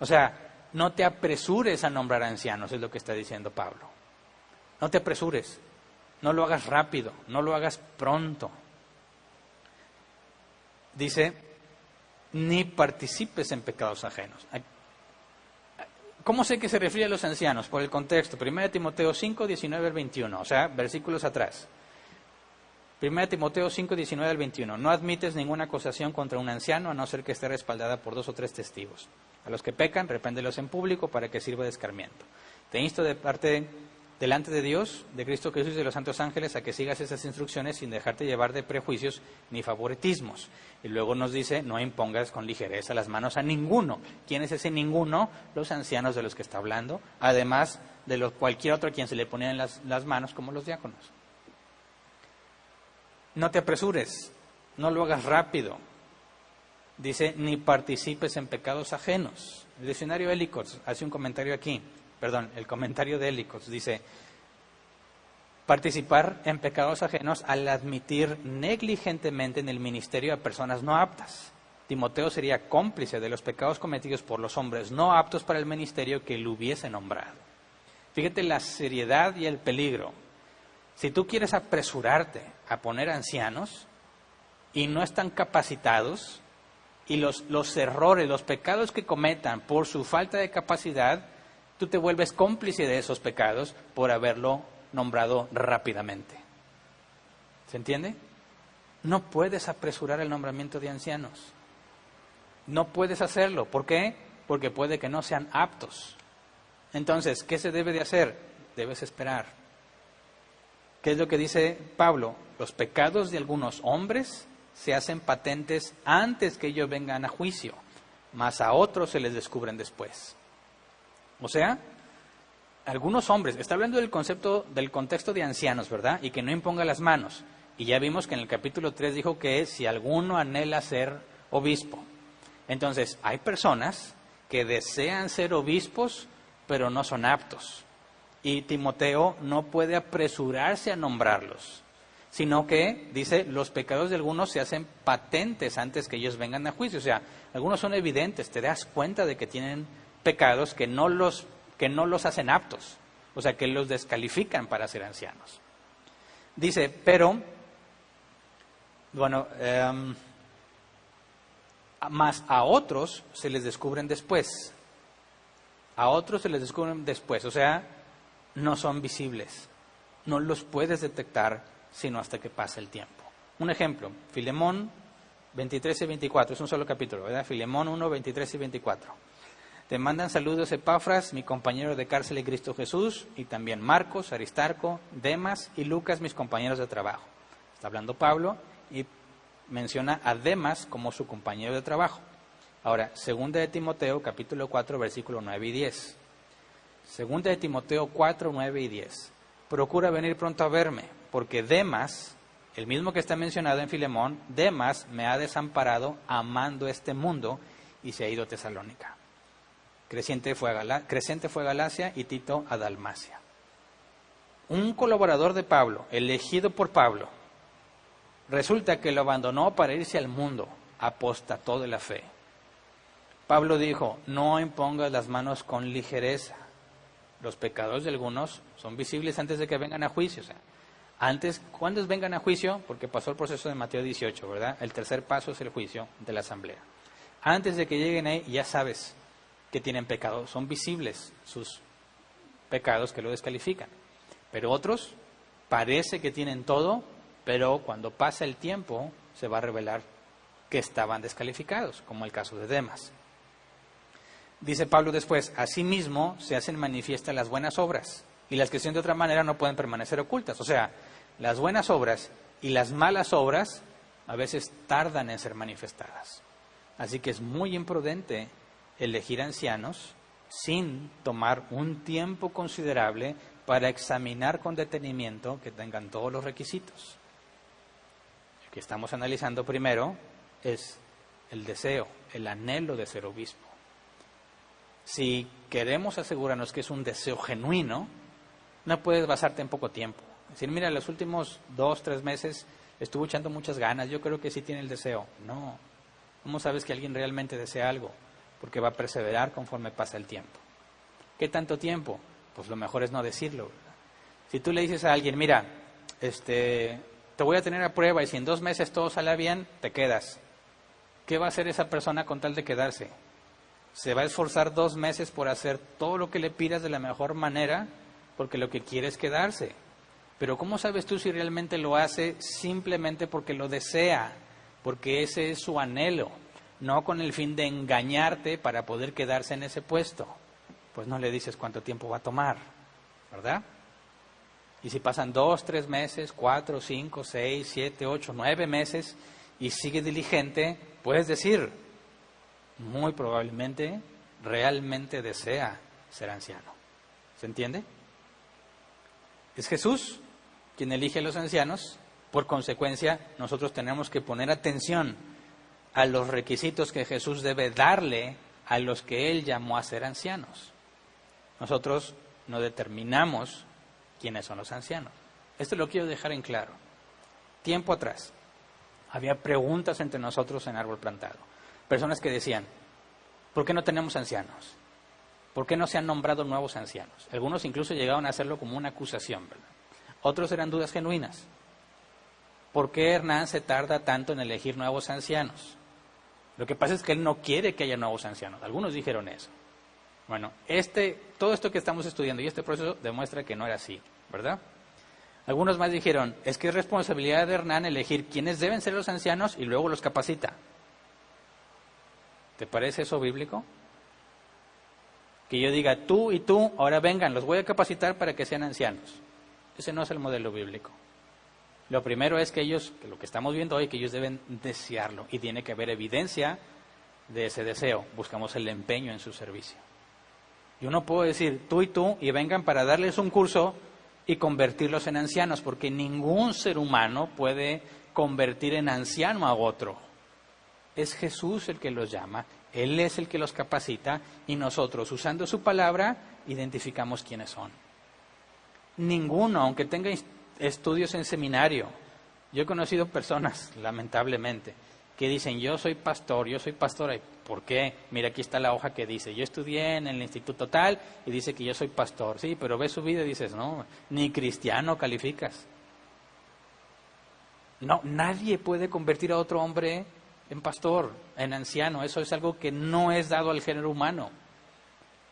O sea, no te apresures a nombrar ancianos, es lo que está diciendo Pablo. No te apresures, no lo hagas rápido, no lo hagas pronto. Dice, ni participes en pecados ajenos. ¿Cómo sé que se refiere a los ancianos? Por el contexto. 1 Timoteo 5, 19 al 21, o sea, versículos atrás. 1 Timoteo 5, 19 al 21. No admites ninguna acusación contra un anciano a no ser que esté respaldada por 2 o 3 testigos. A los que pecan, repréndelos en público para que sirva de escarmiento. Te insto delante de Dios, de Cristo Jesús y de los santos ángeles, a que sigas esas instrucciones sin dejarte llevar de prejuicios ni favoritismos. Y luego nos dice, no impongas con ligereza las manos a ninguno. ¿Quién es ese ninguno? Los ancianos de los que está hablando, además de cualquier otro a quien se le ponían las manos, como los diáconos. No te apresures, no lo hagas rápido. Dice, ni participes en pecados ajenos. El diccionario Ellicott hace un comentario aquí. El comentario de Ellicott dice, participar en pecados ajenos al admitir negligentemente en el ministerio a personas no aptas. Timoteo sería cómplice de los pecados cometidos por los hombres no aptos para el ministerio que lo hubiese nombrado. Fíjate la seriedad y el peligro. Si tú quieres apresurarte a poner ancianos y no están capacitados, y los errores, los pecados que cometan por su falta de capacidad, tú te vuelves cómplice de esos pecados por haberlo nombrado rápidamente. ¿Se entiende? No puedes apresurar el nombramiento de ancianos. No puedes hacerlo. ¿Por qué? Porque puede que no sean aptos. Entonces, ¿qué se debe de hacer? Debes esperar. ¿Qué es lo que dice Pablo? Los pecados de algunos hombres se hacen patentes antes que ellos vengan a juicio, mas a otros se les descubren después. O sea, algunos hombres, está hablando del concepto, del contexto de ancianos, ¿verdad? Y que no imponga las manos. Y ya vimos que en el capítulo 3 dijo que si alguno anhela ser obispo. Entonces, hay personas que desean ser obispos, pero no son aptos. Y Timoteo no puede apresurarse a nombrarlos, sino que, dice, los pecados de algunos se hacen patentes antes que ellos vengan a juicio. O sea, algunos son evidentes, te das cuenta de que tienen pecados que no los hacen aptos, o sea, que los descalifican para ser ancianos. Dice, pero, más a otros se les descubren después. A otros se les descubren después, o sea, no son visibles. No los puedes detectar sino hasta que pasa el tiempo. Un ejemplo, Filemón 23 y 24, es un solo capítulo, ¿verdad? Filemón 1, 23 y 24. Te mandan saludos Epafras, mi compañero de cárcel en Cristo Jesús, y también Marcos, Aristarco, Demas y Lucas, mis compañeros de trabajo. Está hablando Pablo y menciona a Demas como su compañero de trabajo. Ahora, segunda de Timoteo, capítulo 4, versículo 9 y 10. Segunda de Timoteo 4, 9 y 10. Procura venir pronto a verme, porque Demas, el mismo que está mencionado en Filemón, Demas me ha desamparado amando este mundo y se ha ido a Tesalónica. Crescente fue a Galacia y Tito a Dalmacia. Un colaborador de Pablo, elegido por Pablo, resulta que lo abandonó para irse al mundo, apostató de la fe. Pablo dijo, no impongas las manos con ligereza. Los pecados de algunos son visibles antes de que vengan a juicio. O sea, ¿cuándo vengan a juicio? Porque pasó el proceso de Mateo 18, ¿verdad? El tercer paso es el juicio de la asamblea. Antes de que lleguen ahí, ya sabes que tienen pecado. Son visibles sus pecados que lo descalifican. Pero otros, parece que tienen todo, pero cuando pasa el tiempo, se va a revelar que estaban descalificados, como el caso de Demas. Dice Pablo después, asimismo se hacen manifiestas las buenas obras, y las que son de otra manera no pueden permanecer ocultas. O sea, las buenas obras y las malas obras a veces tardan en ser manifestadas. Así que es muy imprudente elegir ancianos sin tomar un tiempo considerable para examinar con detenimiento que tengan todos los requisitos. El que estamos analizando primero es el deseo, el anhelo de ser obispo. Si queremos asegurarnos que es un deseo genuino, no puedes basarte en poco tiempo. Decir, mira, los últimos 2, 3 meses estuvo echando muchas ganas, yo creo que sí tiene el deseo. No, ¿cómo sabes que alguien realmente desea algo? Porque va a perseverar conforme pasa el tiempo. ¿Qué tanto tiempo? Pues lo mejor es no decirlo, ¿verdad? Si tú le dices a alguien, mira, te voy a tener a prueba y si en 2 meses todo sale bien, te quedas. ¿Qué va a hacer esa persona con tal de quedarse? Se va a esforzar 2 meses por hacer todo lo que le pidas de la mejor manera, porque lo que quiere es quedarse. Pero ¿cómo sabes tú si realmente lo hace simplemente porque lo desea? Porque ese es su anhelo, no con el fin de engañarte para poder quedarse en ese puesto. Pues no le dices cuánto tiempo va a tomar, ¿verdad? Y si pasan 2, 3 meses, 4, 5, 6, 7, 8, 9 meses y sigue diligente, puedes decir, muy probablemente, realmente desea ser anciano. ¿Se entiende? Es Jesús quien elige a los ancianos. Por consecuencia, nosotros tenemos que poner atención a los requisitos que Jesús debe darle a los que Él llamó a ser ancianos. Nosotros no determinamos quiénes son los ancianos. Esto lo quiero dejar en claro. Tiempo atrás, había preguntas entre nosotros en Árbol Plantado. Personas que decían, ¿por qué no tenemos ancianos? ¿Por qué no se han nombrado nuevos ancianos? Algunos incluso llegaron a hacerlo como una acusación, ¿verdad? Otros eran dudas genuinas. ¿Por qué Hernán se tarda tanto en elegir nuevos ancianos? Lo que pasa es que él no quiere que haya nuevos ancianos. Algunos dijeron eso. Bueno, todo esto que estamos estudiando y este proceso demuestra que no era así, ¿verdad? Algunos más dijeron, es que es responsabilidad de Hernán elegir quiénes deben ser los ancianos y luego los capacita. ¿Te parece eso bíblico? Que yo diga, tú y tú, ahora vengan, los voy a capacitar para que sean ancianos. Ese no es el modelo bíblico. Lo primero es que lo que estamos viendo hoy, que ellos deben desearlo y tiene que haber evidencia de ese deseo. Buscamos el empeño en su servicio. Yo no puedo decir tú y tú y vengan para darles un curso y convertirlos en ancianos, porque ningún ser humano puede convertir en anciano a otro. Es Jesús el que los llama, Él es el que los capacita y nosotros, usando su palabra, identificamos quiénes son. Ninguno, aunque tenga estudios en seminario, yo he conocido personas, lamentablemente, que dicen, yo soy pastora. ¿Por qué? Mira, aquí está la hoja que dice, yo estudié en el instituto tal y dice que yo soy pastor. Sí, pero ves su vida y dices, no, ni cristiano calificas. No, nadie puede convertir a otro hombre en pastor, en anciano. Eso es algo que no es dado al género humano.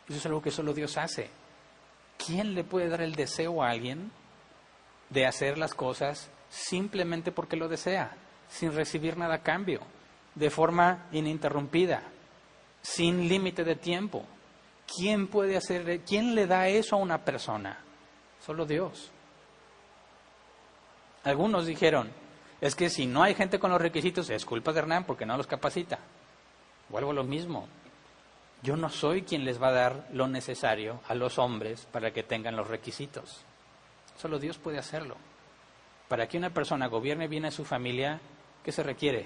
Eso es algo que solo Dios hace. ¿Quién le puede dar el deseo a alguien de hacer las cosas simplemente porque lo desea, sin recibir nada a cambio, de forma ininterrumpida, sin límite de tiempo? ¿Quién le da eso a una persona? Solo Dios. Algunos dijeron, es que si no hay gente con los requisitos, es culpa de Hernán porque no los capacita. Vuelvo a lo mismo. Yo no soy quien les va a dar lo necesario a los hombres para que tengan los requisitos. Solo Dios puede hacerlo. Para que una persona gobierne bien a su familia, ¿qué se requiere?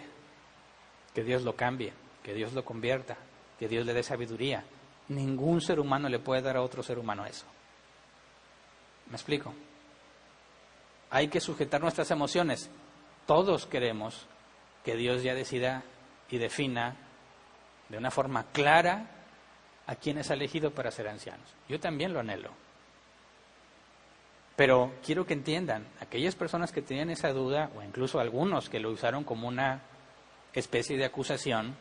Que Dios lo cambie, que Dios lo convierta, que Dios le dé sabiduría. Ningún ser humano le puede dar a otro ser humano eso. ¿Me explico? Hay que sujetar nuestras emociones. Todos queremos que Dios ya decida y defina de una forma clara a quienes ha elegido para ser ancianos. Yo también lo anhelo. Pero quiero que entiendan, aquellas personas que tenían esa duda, o incluso algunos que lo usaron como una especie de acusación,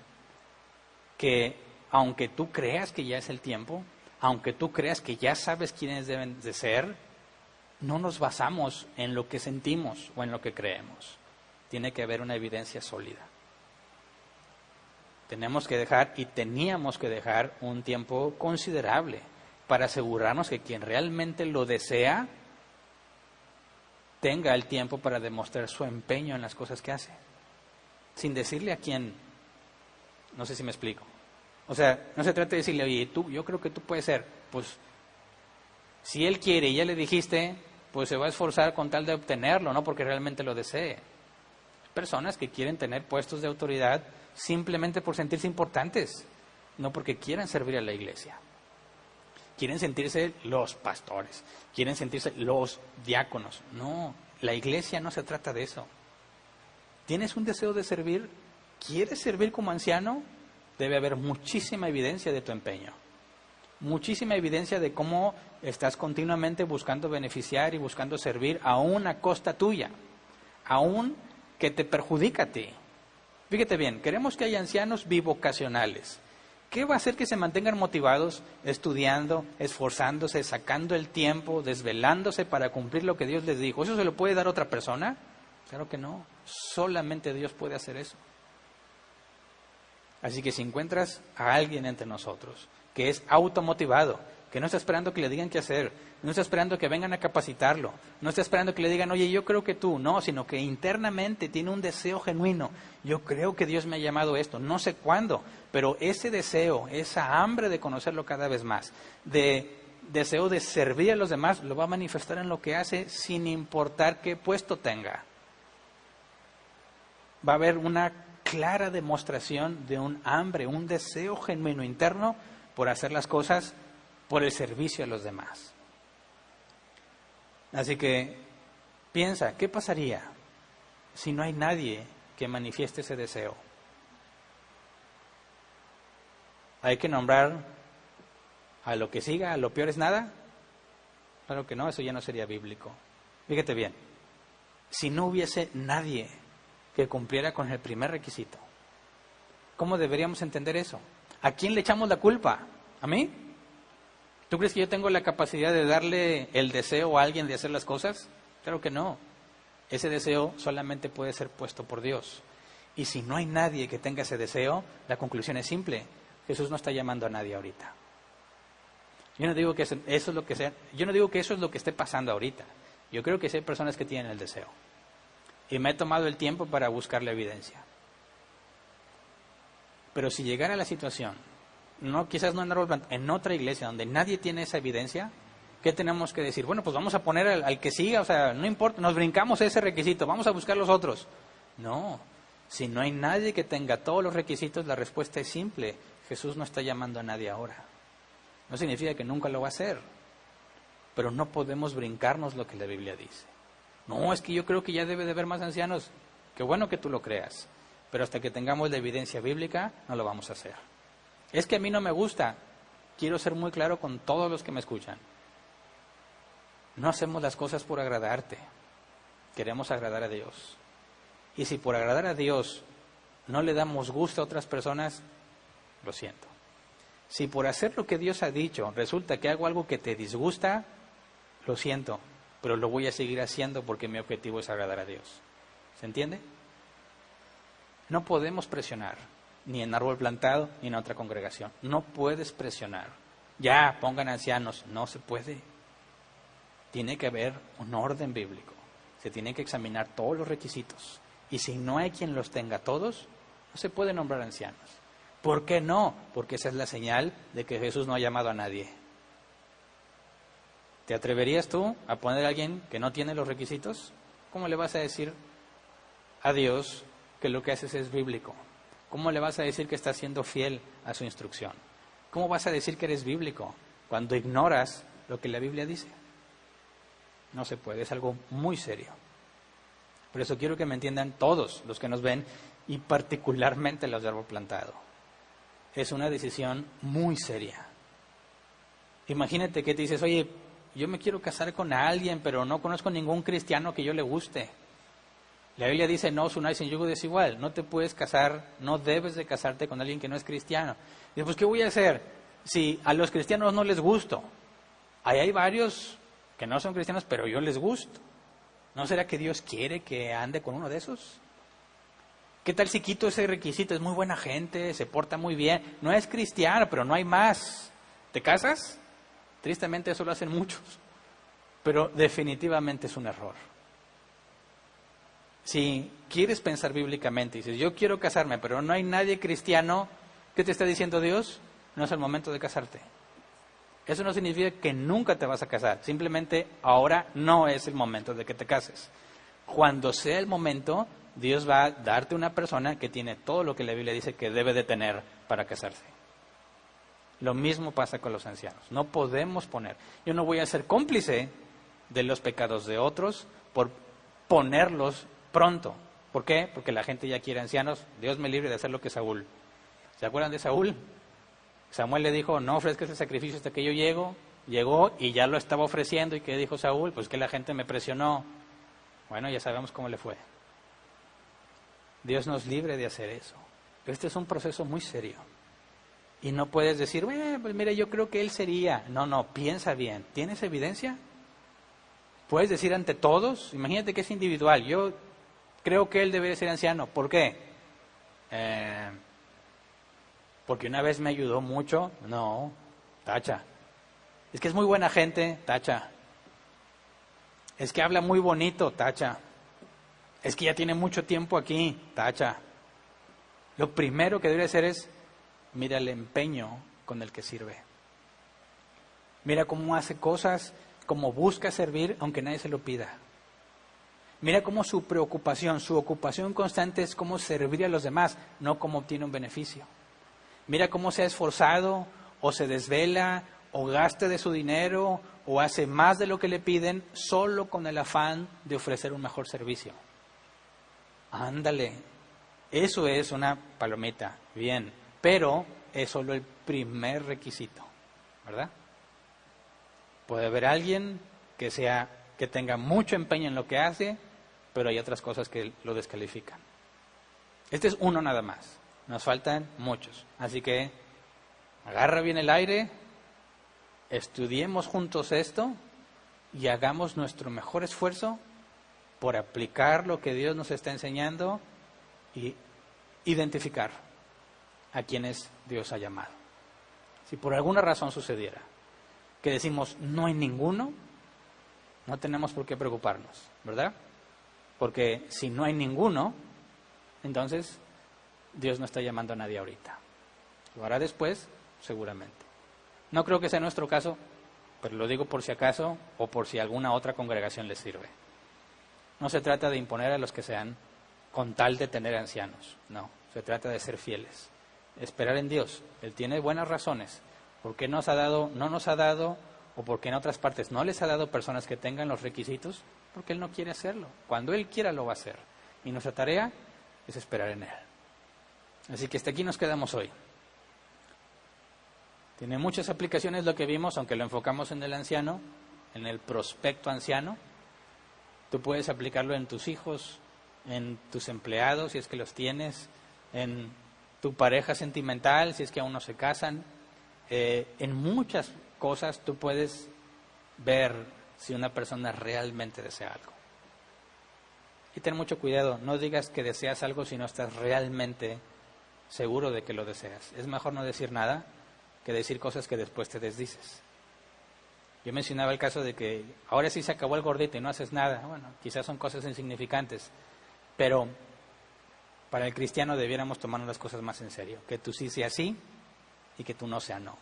que aunque tú creas que ya es el tiempo, aunque tú creas que ya sabes quiénes deben de ser, no nos basamos en lo que sentimos o en lo que creemos. Tiene que haber una evidencia sólida. Tenemos que dejar y teníamos que dejar un tiempo considerable para asegurarnos que quien realmente lo desea tenga el tiempo para demostrar su empeño en las cosas que hace, sin decirle a quién. No sé si me explico. O sea, no se trata de decirle, oye, yo creo que tú puedes ser. Pues Si él quiere y ya le dijiste, pues se va a esforzar con tal de obtenerlo, no porque realmente lo desee. Personas que quieren tener puestos de autoridad simplemente por sentirse importantes, no porque quieran servir a la iglesia. Quieren sentirse los pastores, quieren sentirse los diáconos. No, la iglesia no se trata de eso. ¿Tienes un deseo de servir? ¿Quieres servir como anciano? Debe haber muchísima evidencia de tu empeño. Muchísima evidencia de cómo estás continuamente buscando beneficiar y buscando servir aún a costa tuya, aún que te perjudica a ti. Fíjate bien, queremos que haya ancianos bivocacionales. ¿Qué va a hacer que se mantengan motivados, estudiando, esforzándose, sacando el tiempo, desvelándose para cumplir lo que Dios les dijo? ¿Eso se lo puede dar otra persona? Claro que no. Solamente Dios puede hacer eso. Así que si encuentras a alguien entre nosotros que es automotivado, que no está esperando que le digan qué hacer, no está esperando que vengan a capacitarlo, no está esperando que le digan, oye, yo creo que tú, no, sino que internamente tiene un deseo genuino. Yo creo que Dios me ha llamado a esto, no sé cuándo, pero ese deseo, esa hambre de conocerlo cada vez más, de deseo de servir a los demás, lo va a manifestar en lo que hace sin importar qué puesto tenga. Va a haber una clara demostración de un hambre, un deseo genuino interno por hacer las cosas por el servicio a los demás. Así que piensa, ¿qué pasaría si no hay nadie que manifieste ese deseo? ¿Hay que nombrar a lo que siga, a lo peor es nada? Claro que no, eso ya no sería bíblico. Fíjate bien, si no hubiese nadie que cumpliera con el primer requisito, ¿cómo deberíamos entender eso? ¿A quién le echamos la culpa? ¿A mí? ¿Tú crees que yo tengo la capacidad de darle el deseo a alguien de hacer las cosas? Claro que no. Ese deseo solamente puede ser puesto por Dios. Y si no hay nadie que tenga ese deseo, la conclusión es simple. Jesús no está llamando a nadie ahorita. Yo no digo que eso es lo que sea. Yo no digo que eso es lo que esté pasando ahorita. Yo creo que sí hay personas que tienen el deseo. Y me he tomado el tiempo para buscar la evidencia. Pero si llegara la situación, quizás no en Árbol Plantado, en otra iglesia donde nadie tiene esa evidencia, ¿qué tenemos que decir? Bueno, pues vamos a poner al que siga, o sea, no importa, nos brincamos ese requisito, vamos a buscar los otros. No, si no hay nadie que tenga todos los requisitos, la respuesta es simple. Jesús no está llamando a nadie ahora. No significa que nunca lo va a hacer, pero no podemos brincarnos lo que la Biblia dice. No, es que yo creo que ya debe de haber más ancianos. Qué bueno que tú lo creas, pero hasta que tengamos la evidencia bíblica, no lo vamos a hacer. Es que a mí no me gusta. Quiero ser muy claro con todos los que me escuchan. No hacemos las cosas por agradarte. Queremos agradar a Dios. Y si por agradar a Dios no le damos gusto a otras personas, lo siento. Si por hacer lo que Dios ha dicho resulta que hago algo que te disgusta, lo siento, pero lo voy a seguir haciendo porque mi objetivo es agradar a Dios. ¿Se entiende? No podemos presionar, ni en Árbol Plantado, ni en otra congregación. No puedes presionar. Ya, pongan ancianos. No se puede. Tiene que haber un orden bíblico. Se tienen que examinar todos los requisitos. Y si no hay quien los tenga todos, no se puede nombrar ancianos. ¿Por qué no? Porque esa es la señal de que Jesús no ha llamado a nadie. ¿Te atreverías tú a poner a alguien que no tiene los requisitos? ¿Cómo le vas a decir a Dios que lo que haces es bíblico? ¿Cómo le vas a decir que estás siendo fiel a su instrucción? ¿Cómo vas a decir que eres bíblico cuando ignoras lo que la Biblia dice? No se puede, es algo muy serio. Por eso quiero que me entiendan todos los que nos ven y particularmente los de Árbol Plantado. Es una decisión muy seria. Imagínate que te dices, oye, yo me quiero casar con alguien, pero no conozco ningún cristiano que yo le guste. La Biblia dice, no os unáis en yugo desigual. No te puedes casar, no debes de casarte con alguien que no es cristiano. Y pues, ¿qué voy a hacer si a los cristianos no les gusto? Ahí hay varios que no son cristianos, pero yo les gusto. ¿No será que Dios quiere que ande con uno de esos? ¿Qué tal si quito ese requisito? Es muy buena gente, se porta muy bien. No es cristiano, pero no hay más. ¿Te casas? Tristemente eso lo hacen muchos. Pero definitivamente es un error. Si quieres pensar bíblicamente y dices, yo quiero casarme, pero no hay nadie cristiano, ¿qué te está diciendo Dios? No es el momento de casarte. Eso no significa que nunca te vas a casar, simplemente ahora no es el momento de que te cases. Cuando sea el momento, Dios va a darte una persona que tiene todo lo que la Biblia dice que debe de tener para casarse. Lo mismo pasa con los ancianos. No podemos poner. Yo no voy a ser cómplice de los pecados de otros por ponerlos pronto. ¿Por qué? Porque la gente ya quiere ancianos. Dios me libre de hacer lo que Saúl. ¿Se acuerdan de Saúl? Samuel le dijo, no ofrezcas el sacrificio hasta que yo llego. Llegó y ya lo estaba ofreciendo. ¿Y qué dijo Saúl? Pues que la gente me presionó. Bueno, ya sabemos cómo le fue. Dios nos libre de hacer eso. Este es un proceso muy serio. Y no puedes decir, pues mire, yo creo que él sería. No, piensa bien. ¿Tienes evidencia? Puedes decir ante todos, imagínate que es individual. Yo creo que él debería ser anciano. ¿Por qué? Porque una vez me ayudó mucho. No, tacha. Es que es muy buena gente, tacha. Es que habla muy bonito, tacha. Es que ya tiene mucho tiempo aquí, tacha. Lo primero que debe hacer es, mira el empeño con el que sirve. Mira cómo hace cosas, cómo busca servir, aunque nadie se lo pida. Mira cómo su preocupación, su ocupación constante es cómo servir a los demás, no cómo obtiene un beneficio. Mira cómo se ha esforzado, o se desvela, o gasta de su dinero, o hace más de lo que le piden, solo con el afán de ofrecer un mejor servicio. Ándale, eso es una palomita, bien, pero es solo el primer requisito, ¿verdad? Puede haber alguien que tenga mucho empeño en lo que hace, pero hay otras cosas que lo descalifican. Este es uno nada más, nos faltan muchos, así que agarra bien el aire, estudiemos juntos esto y hagamos nuestro mejor esfuerzo por aplicar lo que Dios nos está enseñando y identificar a quienes Dios ha llamado. Si por alguna razón sucediera que decimos no hay ninguno, no tenemos por qué preocuparnos, ¿verdad? Porque si no hay ninguno, entonces Dios no está llamando a nadie ahorita. Lo hará después, seguramente. No creo que sea nuestro caso, pero lo digo por si acaso o por si alguna otra congregación les sirve. No se trata de imponer a los que sean con tal de tener ancianos, no, se trata de ser fieles, esperar en Dios. Él tiene buenas razones, ¿por qué no nos ha dado o por qué en otras partes no les ha dado personas que tengan los requisitos? Porque Él no quiere hacerlo, cuando Él quiera lo va a hacer, y nuestra tarea es esperar en Él. Así que hasta aquí nos quedamos hoy. Tiene muchas aplicaciones lo que vimos, aunque lo enfocamos en el anciano, en el prospecto anciano. Tú puedes aplicarlo en tus hijos, en tus empleados, si es que los tienes, en tu pareja sentimental, si es que aún no se casan. En muchas cosas tú puedes ver si una persona realmente desea algo. Y ten mucho cuidado, no digas que deseas algo si no estás realmente seguro de que lo deseas. Es mejor no decir nada que decir cosas que después te desdices. Yo mencionaba el caso de que ahora sí se acabó el gordito y no haces nada. Bueno, quizás son cosas insignificantes, pero para el cristiano debiéramos tomarnos las cosas más en serio. Que tú sí sea sí y que tú no sea no.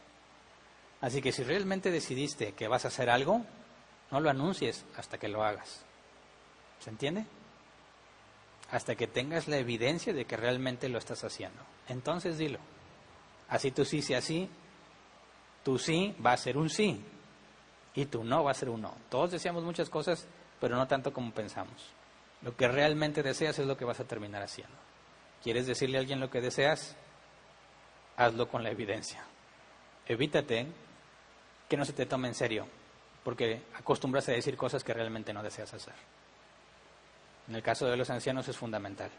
Así que si realmente decidiste que vas a hacer algo, no lo anuncies hasta que lo hagas. ¿Se entiende? Hasta que tengas la evidencia de que realmente lo estás haciendo. Entonces dilo. Así tú sí sea sí, tu sí va a ser un sí. Y tu no va a ser un no. Todos deseamos muchas cosas, pero no tanto como pensamos. Lo que realmente deseas es lo que vas a terminar haciendo. ¿Quieres decirle a alguien lo que deseas? Hazlo con la evidencia. Evítate que no se te tome en serio, porque acostumbras a decir cosas que realmente no deseas hacer. En el caso de los ancianos es fundamental.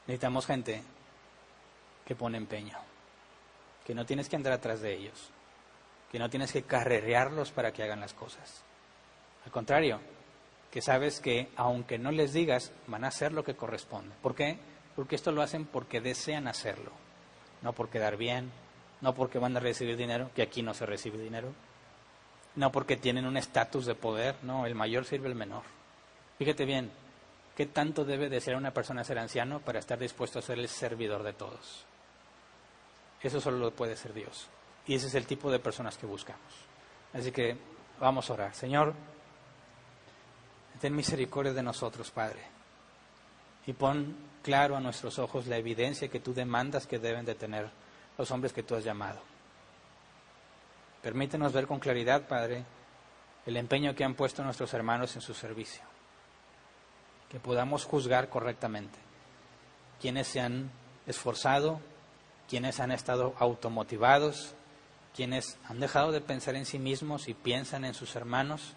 Necesitamos gente que pone empeño, que no tienes que andar atrás de ellos, que no tienes que carrerearlos para que hagan las cosas. Al contrario, que sabes que aunque no les digas, van a hacer lo que corresponde. ¿Por qué? Porque esto lo hacen porque desean hacerlo, no por quedar bien, no porque van a recibir dinero, que aquí no se recibe dinero, no porque tienen un estatus de poder, no, el mayor sirve al menor. Fíjate bien, ¿qué tanto debe desear una persona ser anciano para estar dispuesto a ser el servidor de todos? Eso solo lo puede ser Dios. Y ese es el tipo de personas que buscamos. Así que vamos a orar. Señor, ten misericordia de nosotros, Padre, y pon claro a nuestros ojos la evidencia que tú demandas que deben de tener los hombres que tú has llamado. Permítenos ver con claridad, Padre, el empeño que han puesto nuestros hermanos en su servicio, que podamos juzgar correctamente quienes se han esforzado, quienes han estado automotivados, quienes han dejado de pensar en sí mismos y piensan en sus hermanos,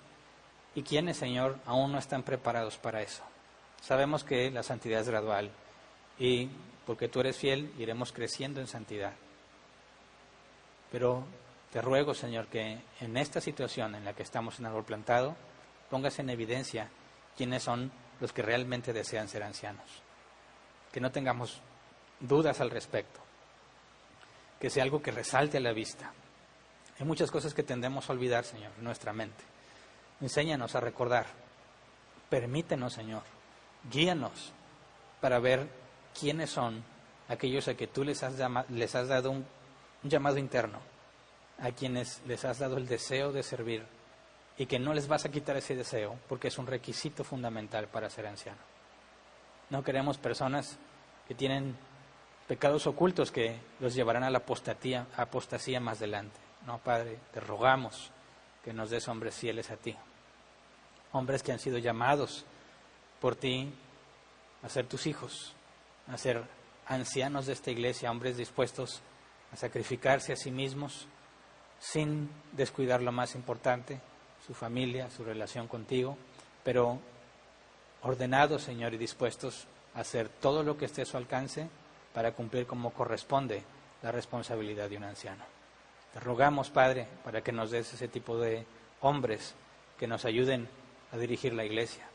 y quienes, Señor, aún no están preparados para eso. Sabemos que la santidad es gradual y porque tú eres fiel iremos creciendo en santidad. Pero te ruego, Señor, que en esta situación en la que estamos en árbol plantado, pongas en evidencia quiénes son los que realmente desean ser ancianos. Que no tengamos dudas al respecto. Que sea algo que resalte a la vista. Hay muchas cosas que tendemos a olvidar, Señor, en nuestra mente. Enséñanos a recordar. Permítenos, Señor, guíanos para ver quiénes son aquellos a que tú les has dado un llamado interno, a quienes les has dado el deseo de servir y que no les vas a quitar ese deseo porque es un requisito fundamental para ser anciano. No queremos personas que tienen pecados ocultos que los llevarán a la apostasía más adelante. No, Padre, te rogamos que nos des hombres fieles a ti, hombres que han sido llamados por ti a ser tus hijos, a ser ancianos de esta iglesia, hombres dispuestos a sacrificarse a sí mismos sin descuidar lo más importante, su familia, su relación contigo, pero ordenados, Señor, y dispuestos a hacer todo lo que esté a su alcance para cumplir como corresponde la responsabilidad de un anciano. Te rogamos, Padre, para que nos des ese tipo de hombres que nos ayuden a dirigir la iglesia,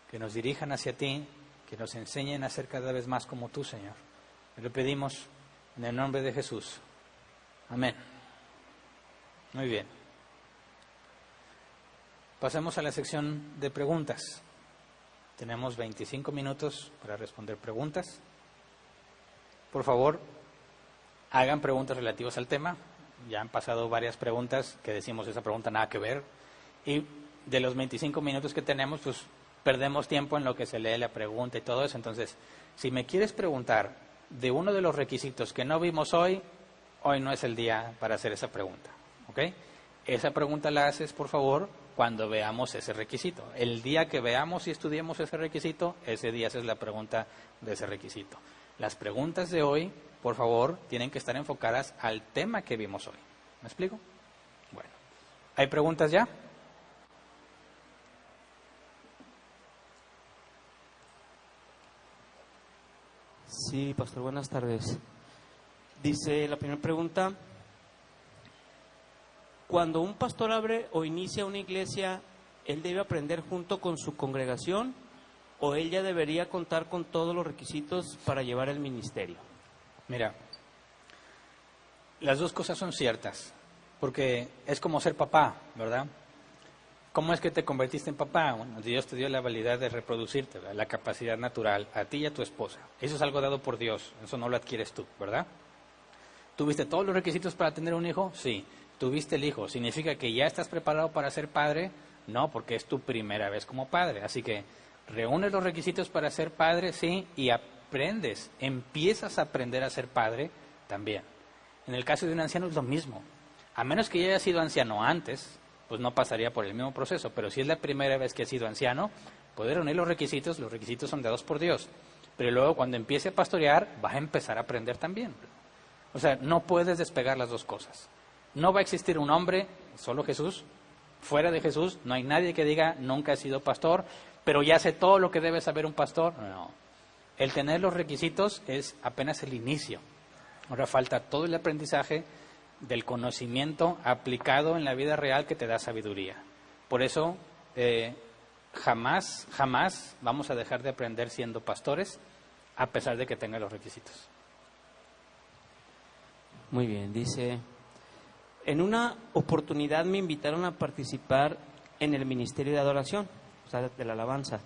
que nos dirijan hacia ti, que nos enseñen a ser cada vez más como tú, Señor. Te lo pedimos en el nombre de Jesús. Amén. Muy bien. Pasemos a la sección de preguntas. Tenemos 25 minutos para responder preguntas. Por favor, hagan preguntas relativas al tema. Ya han pasado varias preguntas que decimos esa pregunta nada que ver. Y de los 25 minutos que tenemos, pues perdemos tiempo en lo que se lee la pregunta y todo eso. Entonces, si me quieres preguntar de uno de los requisitos que no vimos hoy no es el día para hacer esa pregunta. ¿Ok? Esa pregunta la haces, por favor, cuando veamos ese requisito. El día que veamos y estudiemos ese requisito, ese día haces la pregunta de ese requisito. Las preguntas de hoy, por favor, tienen que estar enfocadas al tema que vimos hoy. ¿Me explico? Bueno, ¿hay preguntas ya? Sí, pastor, buenas tardes. Dice la primera pregunta: cuando un pastor abre o inicia una iglesia, ¿él debe aprender junto con su congregación o él ya debería contar con todos los requisitos para llevar el ministerio? Mira, las dos cosas son ciertas, porque es como ser papá, ¿verdad? ¿Cómo es que te convertiste en papá? Bueno, Dios te dio la habilidad de reproducirte, ¿verdad? La capacidad natural, a ti y a tu esposa. Eso es algo dado por Dios, eso no lo adquieres tú, ¿verdad? ¿Tuviste todos los requisitos para tener un hijo? Sí. ¿Tuviste el hijo? ¿Significa que ya estás preparado para ser padre? No, porque es tu primera vez como padre. Así que reúnes los requisitos para ser padre, sí, y aprendes, empiezas a aprender a ser padre también. En el caso de un anciano es lo mismo. A menos que ya haya sido anciano antes, pues no pasaría por el mismo proceso. Pero si es la primera vez que ha sido anciano, puede reunir los requisitos son dados por Dios. Pero luego cuando empiece a pastorear, vas a empezar a aprender también. O sea, no puedes despegar las dos cosas. No va a existir un hombre, solo Jesús. Fuera de Jesús no hay nadie que diga nunca he sido pastor, pero ya sé todo lo que debe saber un pastor. No. El tener los requisitos es apenas el inicio. Ahora falta todo el aprendizaje del conocimiento aplicado en la vida real que te da sabiduría. Por eso jamás vamos a dejar de aprender siendo pastores, a pesar de que tengan los requisitos. Muy bien, dice: en una oportunidad me invitaron a participar en el ministerio de adoración, o sea, de la alabanza.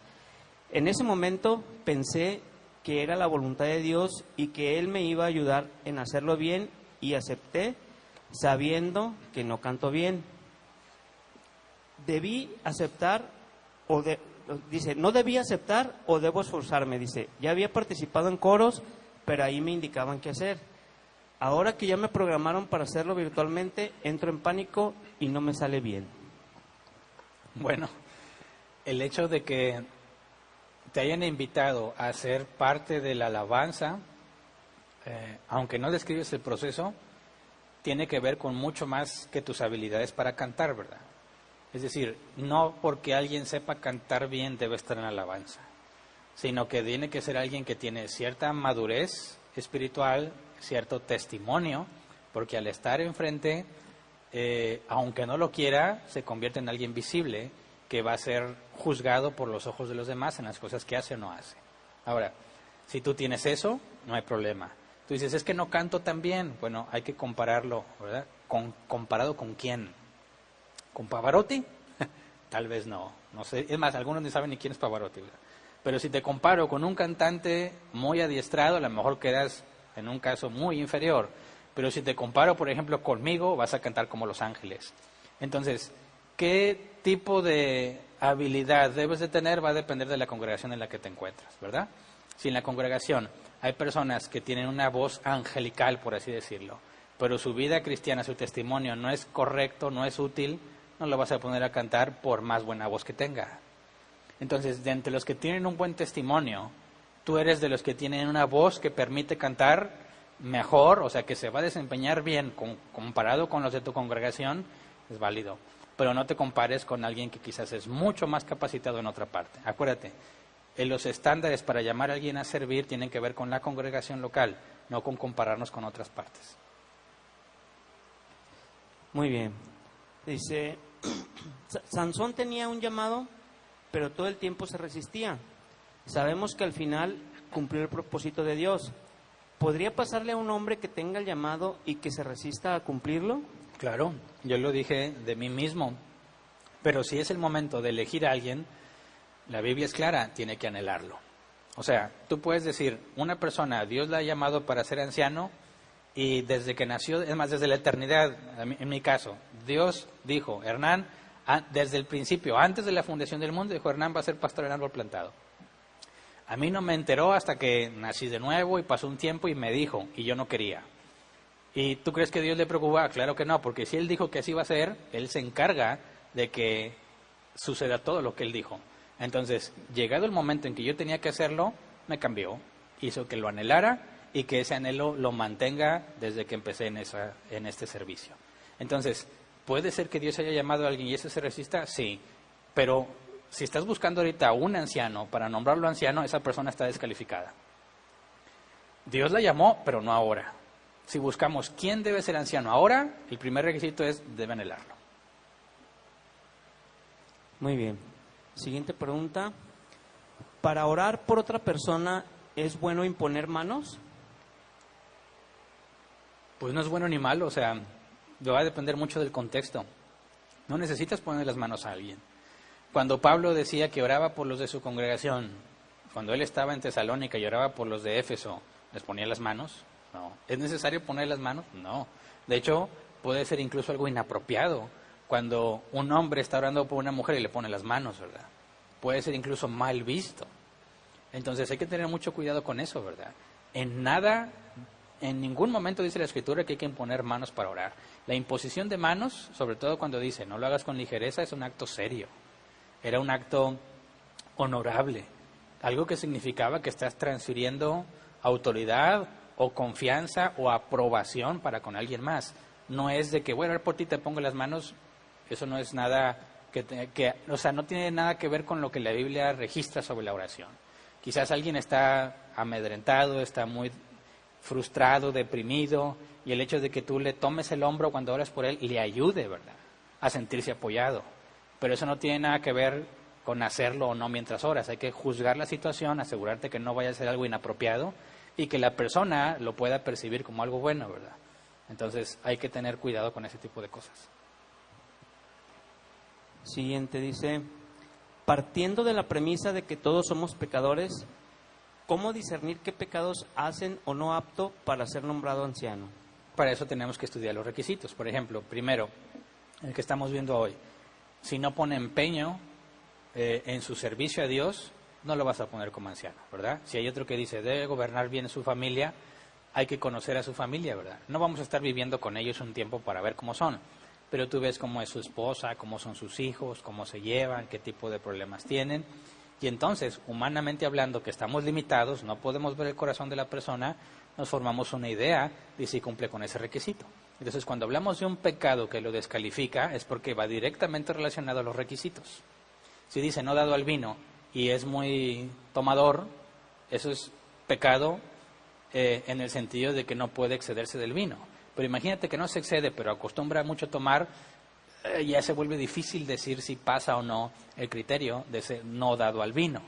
En ese momento pensé que era la voluntad de Dios y que Él me iba a ayudar en hacerlo bien y acepté sabiendo que no canto bien. Debí aceptar dice, no debí aceptar o debo esforzarme. Dice, ya había participado en coros, pero ahí me indicaban qué hacer. Ahora que ya me programaron para hacerlo virtualmente, entro en pánico y no me sale bien. Bueno, el hecho de que te hayan invitado a ser parte de la alabanza, aunque no describes el proceso, tiene que ver con mucho más que tus habilidades para cantar, ¿verdad? Es decir, no porque alguien sepa cantar bien debe estar en la alabanza, sino que tiene que ser alguien que tiene cierta madurez espiritual, cierto testimonio, porque al estar enfrente, aunque no lo quiera, se convierte en alguien visible que va a ser juzgado por los ojos de los demás en las cosas que hace o no hace. Ahora, si tú tienes eso, no hay problema. Tú dices, es que no canto tan bien. Bueno, hay que compararlo, ¿verdad? ¿Comparado con quién? ¿Con Pavarotti? Tal vez no sé. Es más, algunos ni saben ni quién es Pavarotti, ¿verdad? Pero si te comparo con un cantante muy adiestrado, a lo mejor quedas en un caso muy inferior. Pero si te comparo, por ejemplo, conmigo, vas a cantar como Los Ángeles. Entonces, ¿qué tipo de habilidad debes de tener? Va a depender de la congregación en la que te encuentras, ¿verdad? Si en la congregación hay personas que tienen una voz angelical, por así decirlo, pero su vida cristiana, su testimonio no es correcto, no es útil, no lo vas a poner a cantar por más buena voz que tenga. Entonces, de entre los que tienen un buen testimonio, tú eres de los que tienen una voz que permite cantar mejor, o sea, que se va a desempeñar bien comparado con los de tu congregación, es válido. Pero no te compares con alguien que quizás es mucho más capacitado en otra parte. Acuérdate, los estándares para llamar a alguien a servir tienen que ver con la congregación local, no con compararnos con otras partes. Muy bien. Dice, Sansón tenía un llamado, pero todo el tiempo se resistía. Sabemos que al final cumplió el propósito de Dios. ¿Podría pasarle a un hombre que tenga el llamado y que se resista a cumplirlo? Claro, yo lo dije de mí mismo, pero si es el momento de elegir a alguien, la Biblia es clara, tiene que anhelarlo. O sea, tú puedes decir, una persona, Dios la ha llamado para ser anciano y desde que nació, es más, desde la eternidad, en mi caso, Dios dijo, Hernán, desde el principio, antes de la fundación del mundo, dijo, Hernán va a ser pastor en árbol plantado. A mí no me enteró hasta que nací de nuevo y pasó un tiempo y me dijo, y yo no quería. ¿Y tú crees que Dios le preocupa? Claro que no, porque si Él dijo que así va a ser, Él se encarga de que suceda todo lo que Él dijo. Entonces, llegado el momento en que yo tenía que hacerlo, me cambió, hizo que lo anhelara y que ese anhelo lo mantenga desde que empecé en este servicio. Entonces, ¿puede ser que Dios haya llamado a alguien y ese se resista? Sí, pero si estás buscando ahorita a un anciano para nombrarlo anciano, esa persona está descalificada. Dios la llamó, pero no ahora. Si buscamos quién debe ser anciano ahora, el primer requisito es debe anhelarlo. Muy bien. Siguiente pregunta. ¿Para orar por otra persona es bueno imponer manos? Pues no es bueno ni malo, o sea, va a depender mucho del contexto. No necesitas poner las manos a alguien. Cuando Pablo decía que oraba por los de su congregación, cuando él estaba en Tesalónica y oraba por los de Éfeso, ¿les ponía las manos? No. ¿Es necesario poner las manos? No. De hecho, puede ser incluso algo inapropiado cuando un hombre está orando por una mujer y le pone las manos, ¿verdad? Puede ser incluso mal visto. Entonces hay que tener mucho cuidado con eso, ¿verdad? En ningún momento dice la Escritura que hay que imponer manos para orar. La imposición de manos, sobre todo cuando dice no lo hagas con ligereza, es un acto serio. Era un acto honorable, algo que significaba que estás transfiriendo autoridad o confianza o aprobación para con alguien más. No es de que voy a orar por ti, te pongo las manos, eso no es nada o sea, no tiene nada que ver con lo que la Biblia registra sobre la oración. Quizás alguien está amedrentado, está muy frustrado, deprimido, y el hecho de que tú le tomes el hombro cuando oras por él le ayude, ¿verdad?, a sentirse apoyado. Pero eso no tiene nada que ver con hacerlo o no mientras oras. Hay que juzgar la situación, asegurarte que no vaya a ser algo inapropiado y que la persona lo pueda percibir como algo bueno, ¿verdad? Entonces hay que tener cuidado con ese tipo de cosas. Siguiente dice, partiendo de la premisa de que todos somos pecadores, ¿cómo discernir qué pecados hacen o no apto para ser nombrado anciano? para eso tenemos que estudiar los requisitos. Por ejemplo, primero, el que estamos viendo hoy, si no pone empeño en su servicio a Dios, no lo vas a poner como anciano, ¿verdad? Si hay otro que dice, debe gobernar bien su familia, hay que conocer a su familia, ¿verdad? No vamos a estar viviendo con ellos un tiempo para ver cómo son, pero tú ves cómo es su esposa, cómo son sus hijos, cómo se llevan, qué tipo de problemas tienen. Y entonces, humanamente hablando, que estamos limitados, no podemos ver el corazón de la persona, nos formamos una idea de si cumple con ese requisito. Entonces, cuando hablamos de un pecado que lo descalifica, es porque va directamente relacionado a los requisitos. Si dice no dado al vino y es muy tomador, eso es pecado en el sentido de que no puede excederse del vino. Pero imagínate que no se excede, pero acostumbra mucho a tomar, ya se vuelve difícil decir si pasa o no el criterio de ser no dado al vino.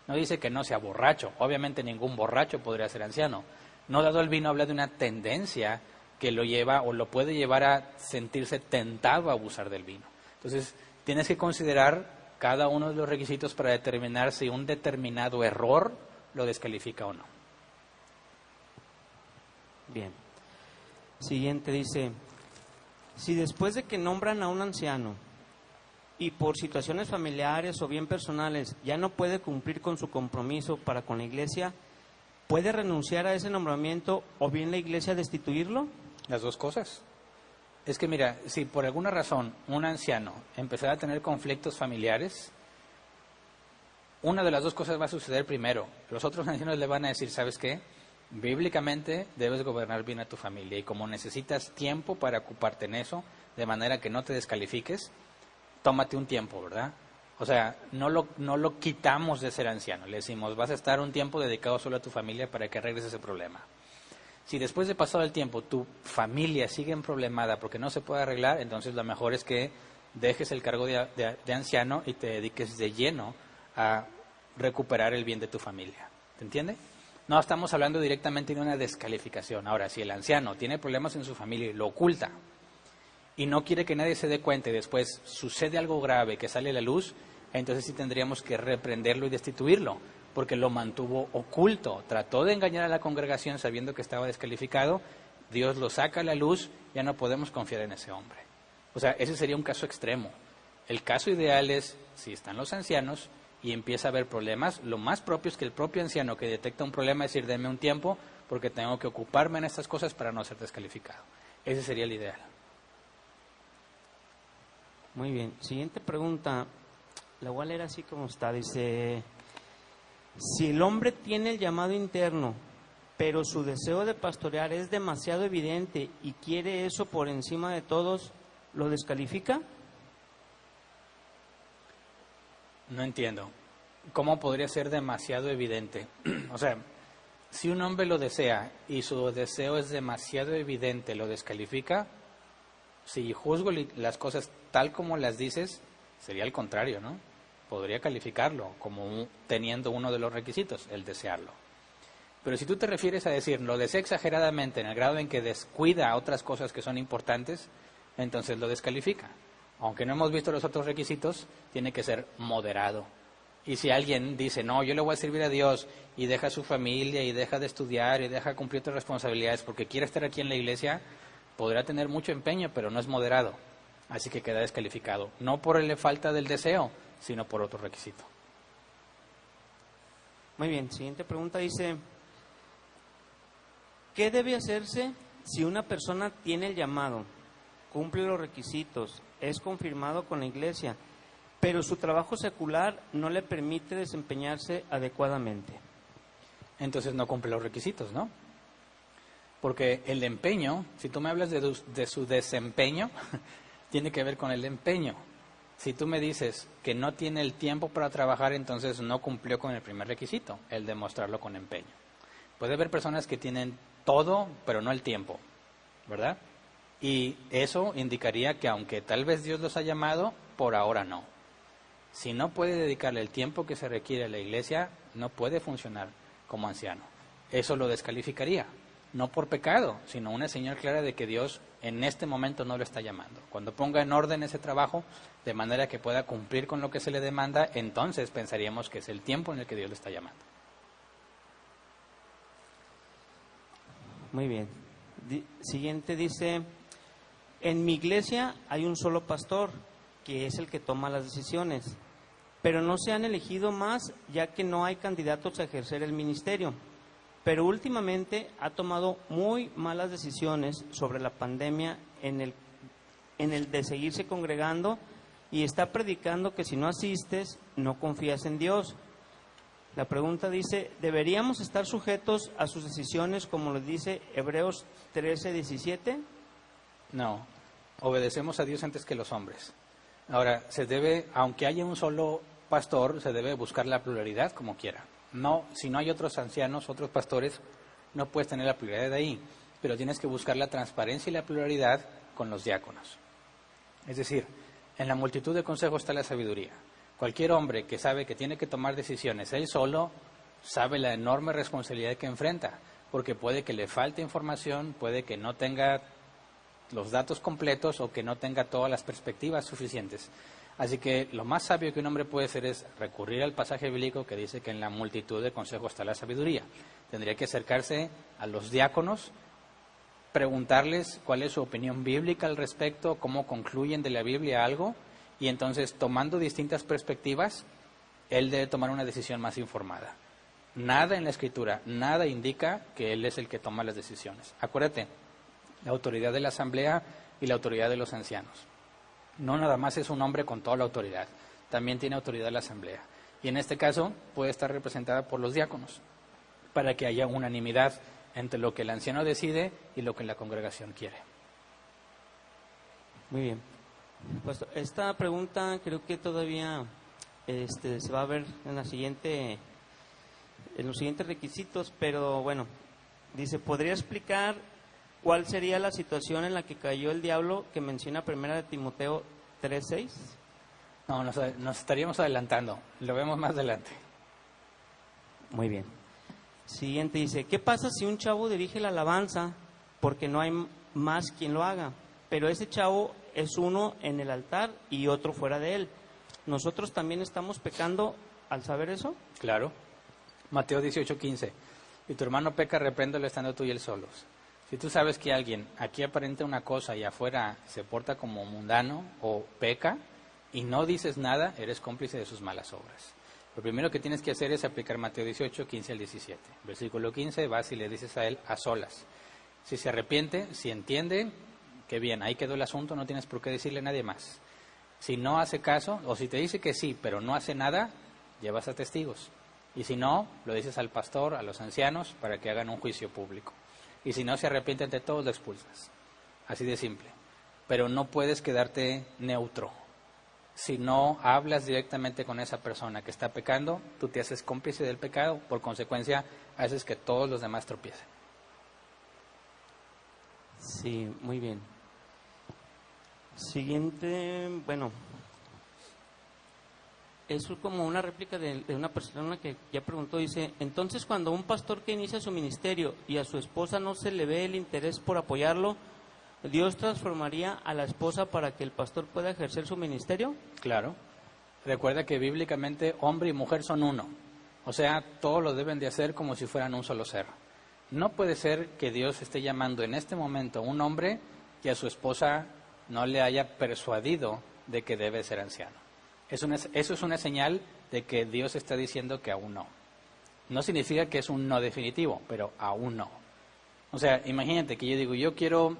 No dice que no sea borracho, obviamente ningún borracho podría ser anciano. No dado al vino habla de una tendencia que lo lleva o lo puede llevar a sentirse tentado a abusar del vino. Entonces, tienes que considerar cada uno de los requisitos para determinar si un determinado error lo descalifica o no. Bien. Siguiente dice, si después de que nombran a un anciano y por situaciones familiares o bien personales ya no puede cumplir con su compromiso para con la iglesia, ¿puede renunciar a ese nombramiento o bien la iglesia destituirlo? Las dos cosas. Es que mira, si por alguna razón un anciano empezara a tener conflictos familiares, una de las dos cosas va a suceder primero. Los otros ancianos le van a decir, ¿sabes qué? Bíblicamente debes gobernar bien a tu familia y como necesitas tiempo para ocuparte en eso, de manera que no te descalifiques, tómate un tiempo, ¿verdad? O sea, no lo quitamos de ser anciano, le decimos, vas a estar un tiempo dedicado solo a tu familia para que arregles ese problema. Si después de pasado el tiempo tu familia sigue problemada porque no se puede arreglar, entonces lo mejor es que dejes el cargo de anciano y te dediques de lleno a recuperar el bien de tu familia. ¿Te entiende? No estamos hablando directamente de una descalificación. Ahora, si el anciano tiene problemas en su familia y lo oculta y no quiere que nadie se dé cuenta y después sucede algo grave que sale a la luz, entonces sí tendríamos que reprenderlo y destituirlo, porque lo mantuvo oculto, trató de engañar a la congregación sabiendo que estaba descalificado, Dios lo saca a la luz, ya no podemos confiar en ese hombre. O sea, ese sería un caso extremo. El caso ideal es, si están los ancianos y empieza a haber problemas, lo más propio es que el propio anciano que detecta un problema decir, denme un tiempo porque tengo que ocuparme en estas cosas para no ser descalificado. Ese sería el ideal. Muy bien. Siguiente pregunta. La voy a leer así como está. Dice, si el hombre tiene el llamado interno, pero su deseo de pastorear es demasiado evidente y quiere eso por encima de todos, ¿lo descalifica? No entiendo. ¿Cómo podría ser demasiado evidente? O sea, si un hombre lo desea y su deseo es demasiado evidente, ¿lo descalifica? Si juzgo las cosas tal como las dices, sería al contrario, ¿no? Podría calificarlo como teniendo uno de los requisitos, el desearlo. Pero si tú te refieres a decir, lo desea exageradamente en el grado en que descuida a otras cosas que son importantes, entonces lo descalifica. Aunque no hemos visto los otros requisitos, tiene que ser moderado. Y si alguien dice, no, yo le voy a servir a Dios y deja a su familia y deja de estudiar y deja de cumplir otras responsabilidades porque quiere estar aquí en la iglesia, podrá tener mucho empeño, pero no es moderado. Así que queda descalificado. No por la falta del deseo, sino por otro requisito. Muy bien, siguiente pregunta dice, ¿qué debe hacerse si una persona tiene el llamado, cumple los requisitos, es confirmado con la iglesia, pero su trabajo secular no le permite desempeñarse adecuadamente? Entonces no cumple los requisitos, ¿no? Porque el empeño, si tú me hablas de su desempeño, tiene que ver con el empeño. Si tú me dices que no tiene el tiempo para trabajar, entonces no cumplió con el primer requisito, el demostrarlo con empeño. Puede haber personas que tienen todo, pero no el tiempo, ¿verdad? Y eso indicaría que aunque tal vez Dios los ha llamado, por ahora no. Si no puede dedicarle el tiempo que se requiere a la iglesia, no puede funcionar como anciano. Eso lo descalificaría. No por pecado, sino una señal clara de que Dios en este momento no lo está llamando. Cuando ponga en orden ese trabajo, de manera que pueda cumplir con lo que se le demanda, entonces pensaríamos que es el tiempo en el que Dios le está llamando. Muy bien. Siguiente dice, en mi iglesia hay un solo pastor, que es el que toma las decisiones, pero no se han elegido más, ya que no hay candidatos a ejercer el ministerio. Pero últimamente ha tomado muy malas decisiones sobre la pandemia en el de seguirse congregando, y está predicando que si no asistes, no confías en Dios. La pregunta dice, ¿deberíamos estar sujetos a sus decisiones como lo dice Hebreos 13:17? No, obedecemos a Dios antes que los hombres. Ahora, aunque haya un solo pastor, se debe buscar la pluralidad como quiera. No, si no hay otros ancianos, otros pastores, no puedes tener la pluralidad de ahí, pero tienes que buscar la transparencia y la pluralidad con los diáconos. Es decir, en la multitud de consejos está la sabiduría. Cualquier hombre que sabe que tiene que tomar decisiones él solo, sabe la enorme responsabilidad que enfrenta, porque puede que le falte información, puede que no tenga los datos completos o que no tenga todas las perspectivas suficientes. Así que lo más sabio que un hombre puede hacer es recurrir al pasaje bíblico que dice que en la multitud de consejos está la sabiduría. Tendría que acercarse a los diáconos, preguntarles cuál es su opinión bíblica al respecto, cómo concluyen de la Biblia algo, y entonces, tomando distintas perspectivas, él debe tomar una decisión más informada. Nada en la Escritura, nada indica que él es el que toma las decisiones. Acuérdate, la autoridad de la asamblea y la autoridad de los ancianos. No nada más es un hombre con toda la autoridad, también tiene autoridad la asamblea. Y en este caso puede estar representada por los diáconos, para que haya unanimidad entre lo que el anciano decide y lo que la congregación quiere. Muy bien. Pues esta pregunta creo que todavía se va a ver en los siguientes requisitos, pero bueno, dice, ¿podría explicar cuál sería la situación en la que cayó el diablo que menciona 1 Timoteo 3:6? No, nos estaríamos adelantando, lo vemos más adelante. Muy bien. Siguiente dice, ¿qué pasa si un chavo dirige la alabanza porque no hay más quien lo haga? Pero ese chavo es uno en el altar y otro fuera de él. ¿Nosotros también estamos pecando al saber eso? Claro. Mateo 18:15. Si tu hermano peca, repréndelo estando tú y él solos. Si tú sabes que alguien aquí aparenta una cosa y afuera se porta como mundano o peca y no dices nada, eres cómplice de sus malas obras. Lo primero que tienes que hacer es aplicar Mateo 18:15 al 17. Versículo 15, vas y le dices a él a solas. Si se arrepiente, si entiende, qué bien, ahí quedó el asunto, no tienes por qué decirle a nadie más. Si no hace caso, o si te dice que sí, pero no hace nada, llevas a testigos. Y si no, lo dices al pastor, a los ancianos, para que hagan un juicio público. Y si no se arrepiente ante todos, lo expulsas. Así de simple. Pero no puedes quedarte neutro. Si no hablas directamente con esa persona que está pecando, tú te haces cómplice del pecado, por consecuencia, haces que todos los demás tropiecen. Sí, muy bien. Siguiente, bueno, es como una réplica de una persona que ya preguntó, dice, entonces cuando un pastor que inicia su ministerio y a su esposa no se le ve el interés por apoyarlo, ¿Dios transformaría a la esposa para que el pastor pueda ejercer su ministerio? Claro. Recuerda que bíblicamente hombre y mujer son uno. O sea, todos lo deben de hacer como si fueran un solo ser. No puede ser que Dios esté llamando en este momento a un hombre y a su esposa no le haya persuadido de que debe ser anciano. Eso es una señal de que Dios está diciendo que aún no. No significa que es un no definitivo, pero aún no. O sea, imagínate que yo digo, yo quiero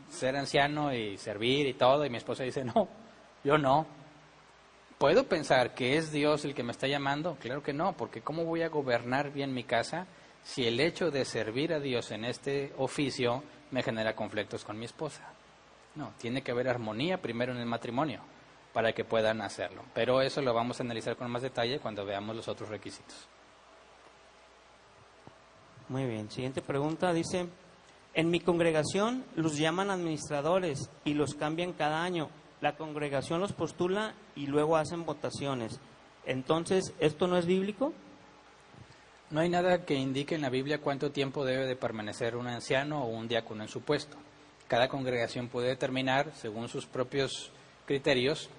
ser anciano y servir y todo, y mi esposa dice, no, yo no. ¿Puedo pensar que es Dios el que me está llamando? Claro que no, porque ¿cómo voy a gobernar bien mi casa si el hecho de servir a Dios en este oficio me genera conflictos con mi esposa? No, tiene que haber armonía primero en el matrimonio para que puedan hacerlo. Pero eso lo vamos a analizar con más detalle cuando veamos los otros requisitos. Muy bien, siguiente pregunta, dice, en mi congregación los llaman administradores y los cambian cada año. La congregación los postula y luego hacen votaciones. Entonces, ¿esto no es bíblico? No hay nada que indique en la Biblia cuánto tiempo debe de permanecer un anciano o un diácono en su puesto. Cada congregación puede determinar, según sus propios criterios,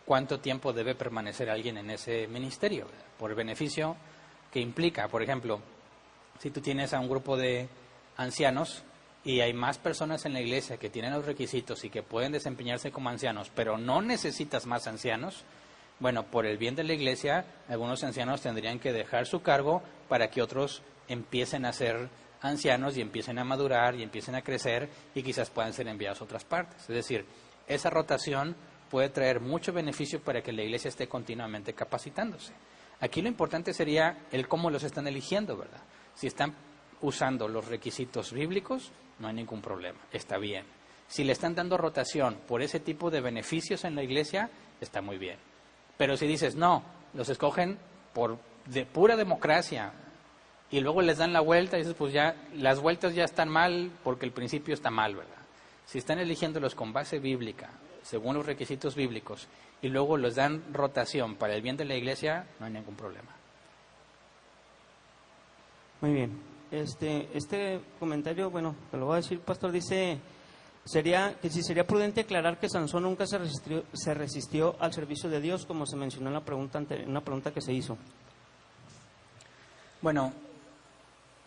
cuánto tiempo debe permanecer alguien en ese ministerio, por el beneficio que implica. Por ejemplo, si tú tienes a un grupo de ancianos y hay más personas en la iglesia que tienen los requisitos y que pueden desempeñarse como ancianos, pero no necesitas más ancianos, bueno, por el bien de la iglesia, algunos ancianos tendrían que dejar su cargo para que otros empiecen a ser ancianos y empiecen a madurar y empiecen a crecer y quizás puedan ser enviados a otras partes. Es decir, esa rotación puede traer mucho beneficio para que la iglesia esté continuamente capacitándose. Aquí lo importante sería el cómo los están eligiendo, ¿verdad? Si están usando los requisitos bíblicos, no hay ningún problema, está bien. Si le están dando rotación por ese tipo de beneficios en la iglesia, está muy bien. Pero si dices, no, los escogen por de pura democracia y luego les dan la vuelta y dices, pues ya, las vueltas ya están mal porque el principio está mal, ¿verdad? Si están eligiéndolos con base bíblica, según los requisitos bíblicos, y luego les dan rotación para el bien de la iglesia, no hay ningún problema. Muy bien. Este comentario, bueno, te lo voy a decir, pastor, dice, sería prudente aclarar que Sansón nunca se resistió al servicio de Dios, como se mencionó en la pregunta una pregunta que se hizo. Bueno,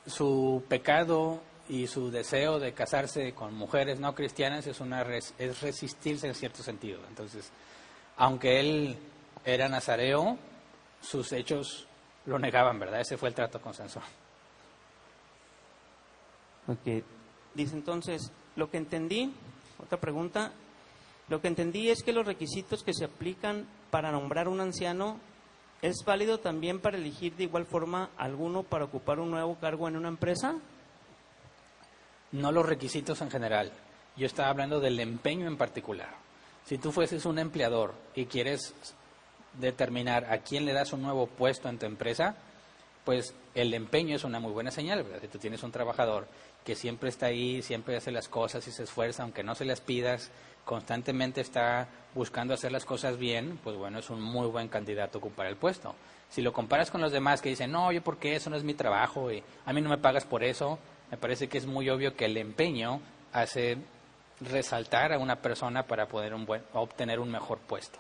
su pecado y su deseo de casarse con mujeres no cristianas es resistirse en cierto sentido. Entonces, aunque él era nazareo, sus hechos lo negaban, ¿verdad? Ese fue el trato con Sansón. Ok. Dice entonces, lo que entendí, otra pregunta, lo que entendí es que los requisitos que se aplican para nombrar un anciano es válido también para elegir de igual forma alguno para ocupar un nuevo cargo en una empresa. No los requisitos en general, yo estaba hablando del empeño en particular. Si tú fueses un empleador y quieres determinar a quién le das un nuevo puesto en tu empresa, pues el empeño es una muy buena señal, ¿verdad? Si tú tienes un trabajador que siempre está ahí, siempre hace las cosas y se esfuerza, aunque no se las pidas, constantemente está buscando hacer las cosas bien, pues bueno, es un muy buen candidato a ocupar el puesto. Si lo comparas con los demás que dicen, no, yo ¿por qué? Eso no es mi trabajo y a mí no me pagas por eso, me parece que es muy obvio que el empeño hace resaltar a una persona para poder obtener un mejor puesto.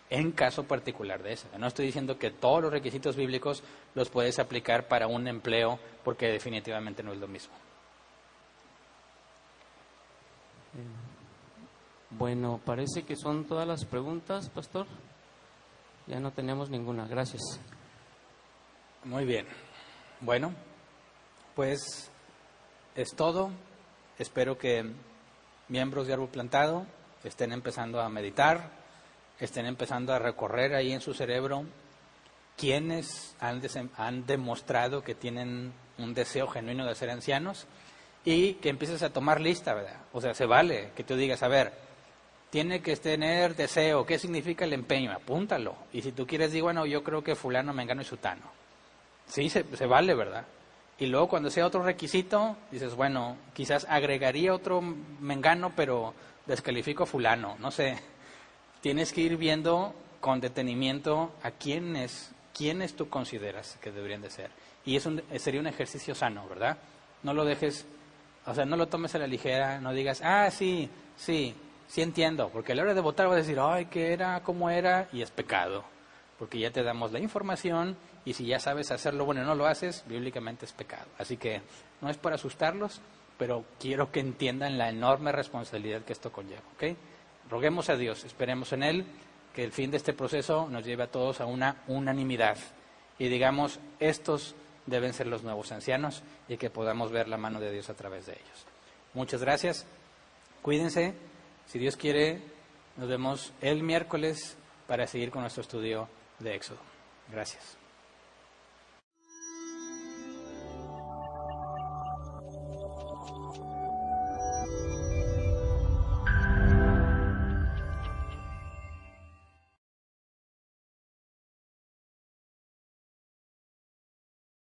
En caso particular de eso. No estoy diciendo que todos los requisitos bíblicos los puedes aplicar para un empleo, porque definitivamente no es lo mismo. Bueno, parece que son todas las preguntas, pastor. Ya no tenemos ninguna. Gracias. Muy bien. Bueno, pues es todo. Espero que miembros de Árbol Plantado estén empezando a meditar, estén empezando a recorrer ahí en su cerebro quienes han demostrado que tienen un deseo genuino de ser ancianos y que empieces a tomar lista, ¿verdad? O sea, se vale que tú digas, a ver, tiene que tener deseo, ¿qué significa el empeño? Apúntalo. Y si tú quieres, digo, bueno, yo creo que fulano, mengano y sutano. Sí, se vale, ¿verdad? Y luego cuando sea otro requisito, dices, bueno, quizás agregaría otro mengano, pero descalifico a fulano, no sé. Tienes que ir viendo con detenimiento a quiénes tú consideras que deberían de ser. Y sería un ejercicio sano, ¿verdad? No lo dejes, o sea, no lo tomes a la ligera, no digas, sí entiendo, porque a la hora de votar vas a decir, ay, ¿qué era? ¿Cómo era? Y es pecado, porque ya te damos la información y si ya sabes hacerlo bueno y no lo haces, bíblicamente es pecado. Así que no es para asustarlos, pero quiero que entiendan la enorme responsabilidad que esto conlleva, ¿ok? Roguemos a Dios, esperemos en Él, que el fin de este proceso nos lleve a todos a una unanimidad y digamos, estos deben ser los nuevos ancianos y que podamos ver la mano de Dios a través de ellos. Muchas gracias, cuídense, si Dios quiere, nos vemos el miércoles para seguir con nuestro estudio de Éxodo. Gracias.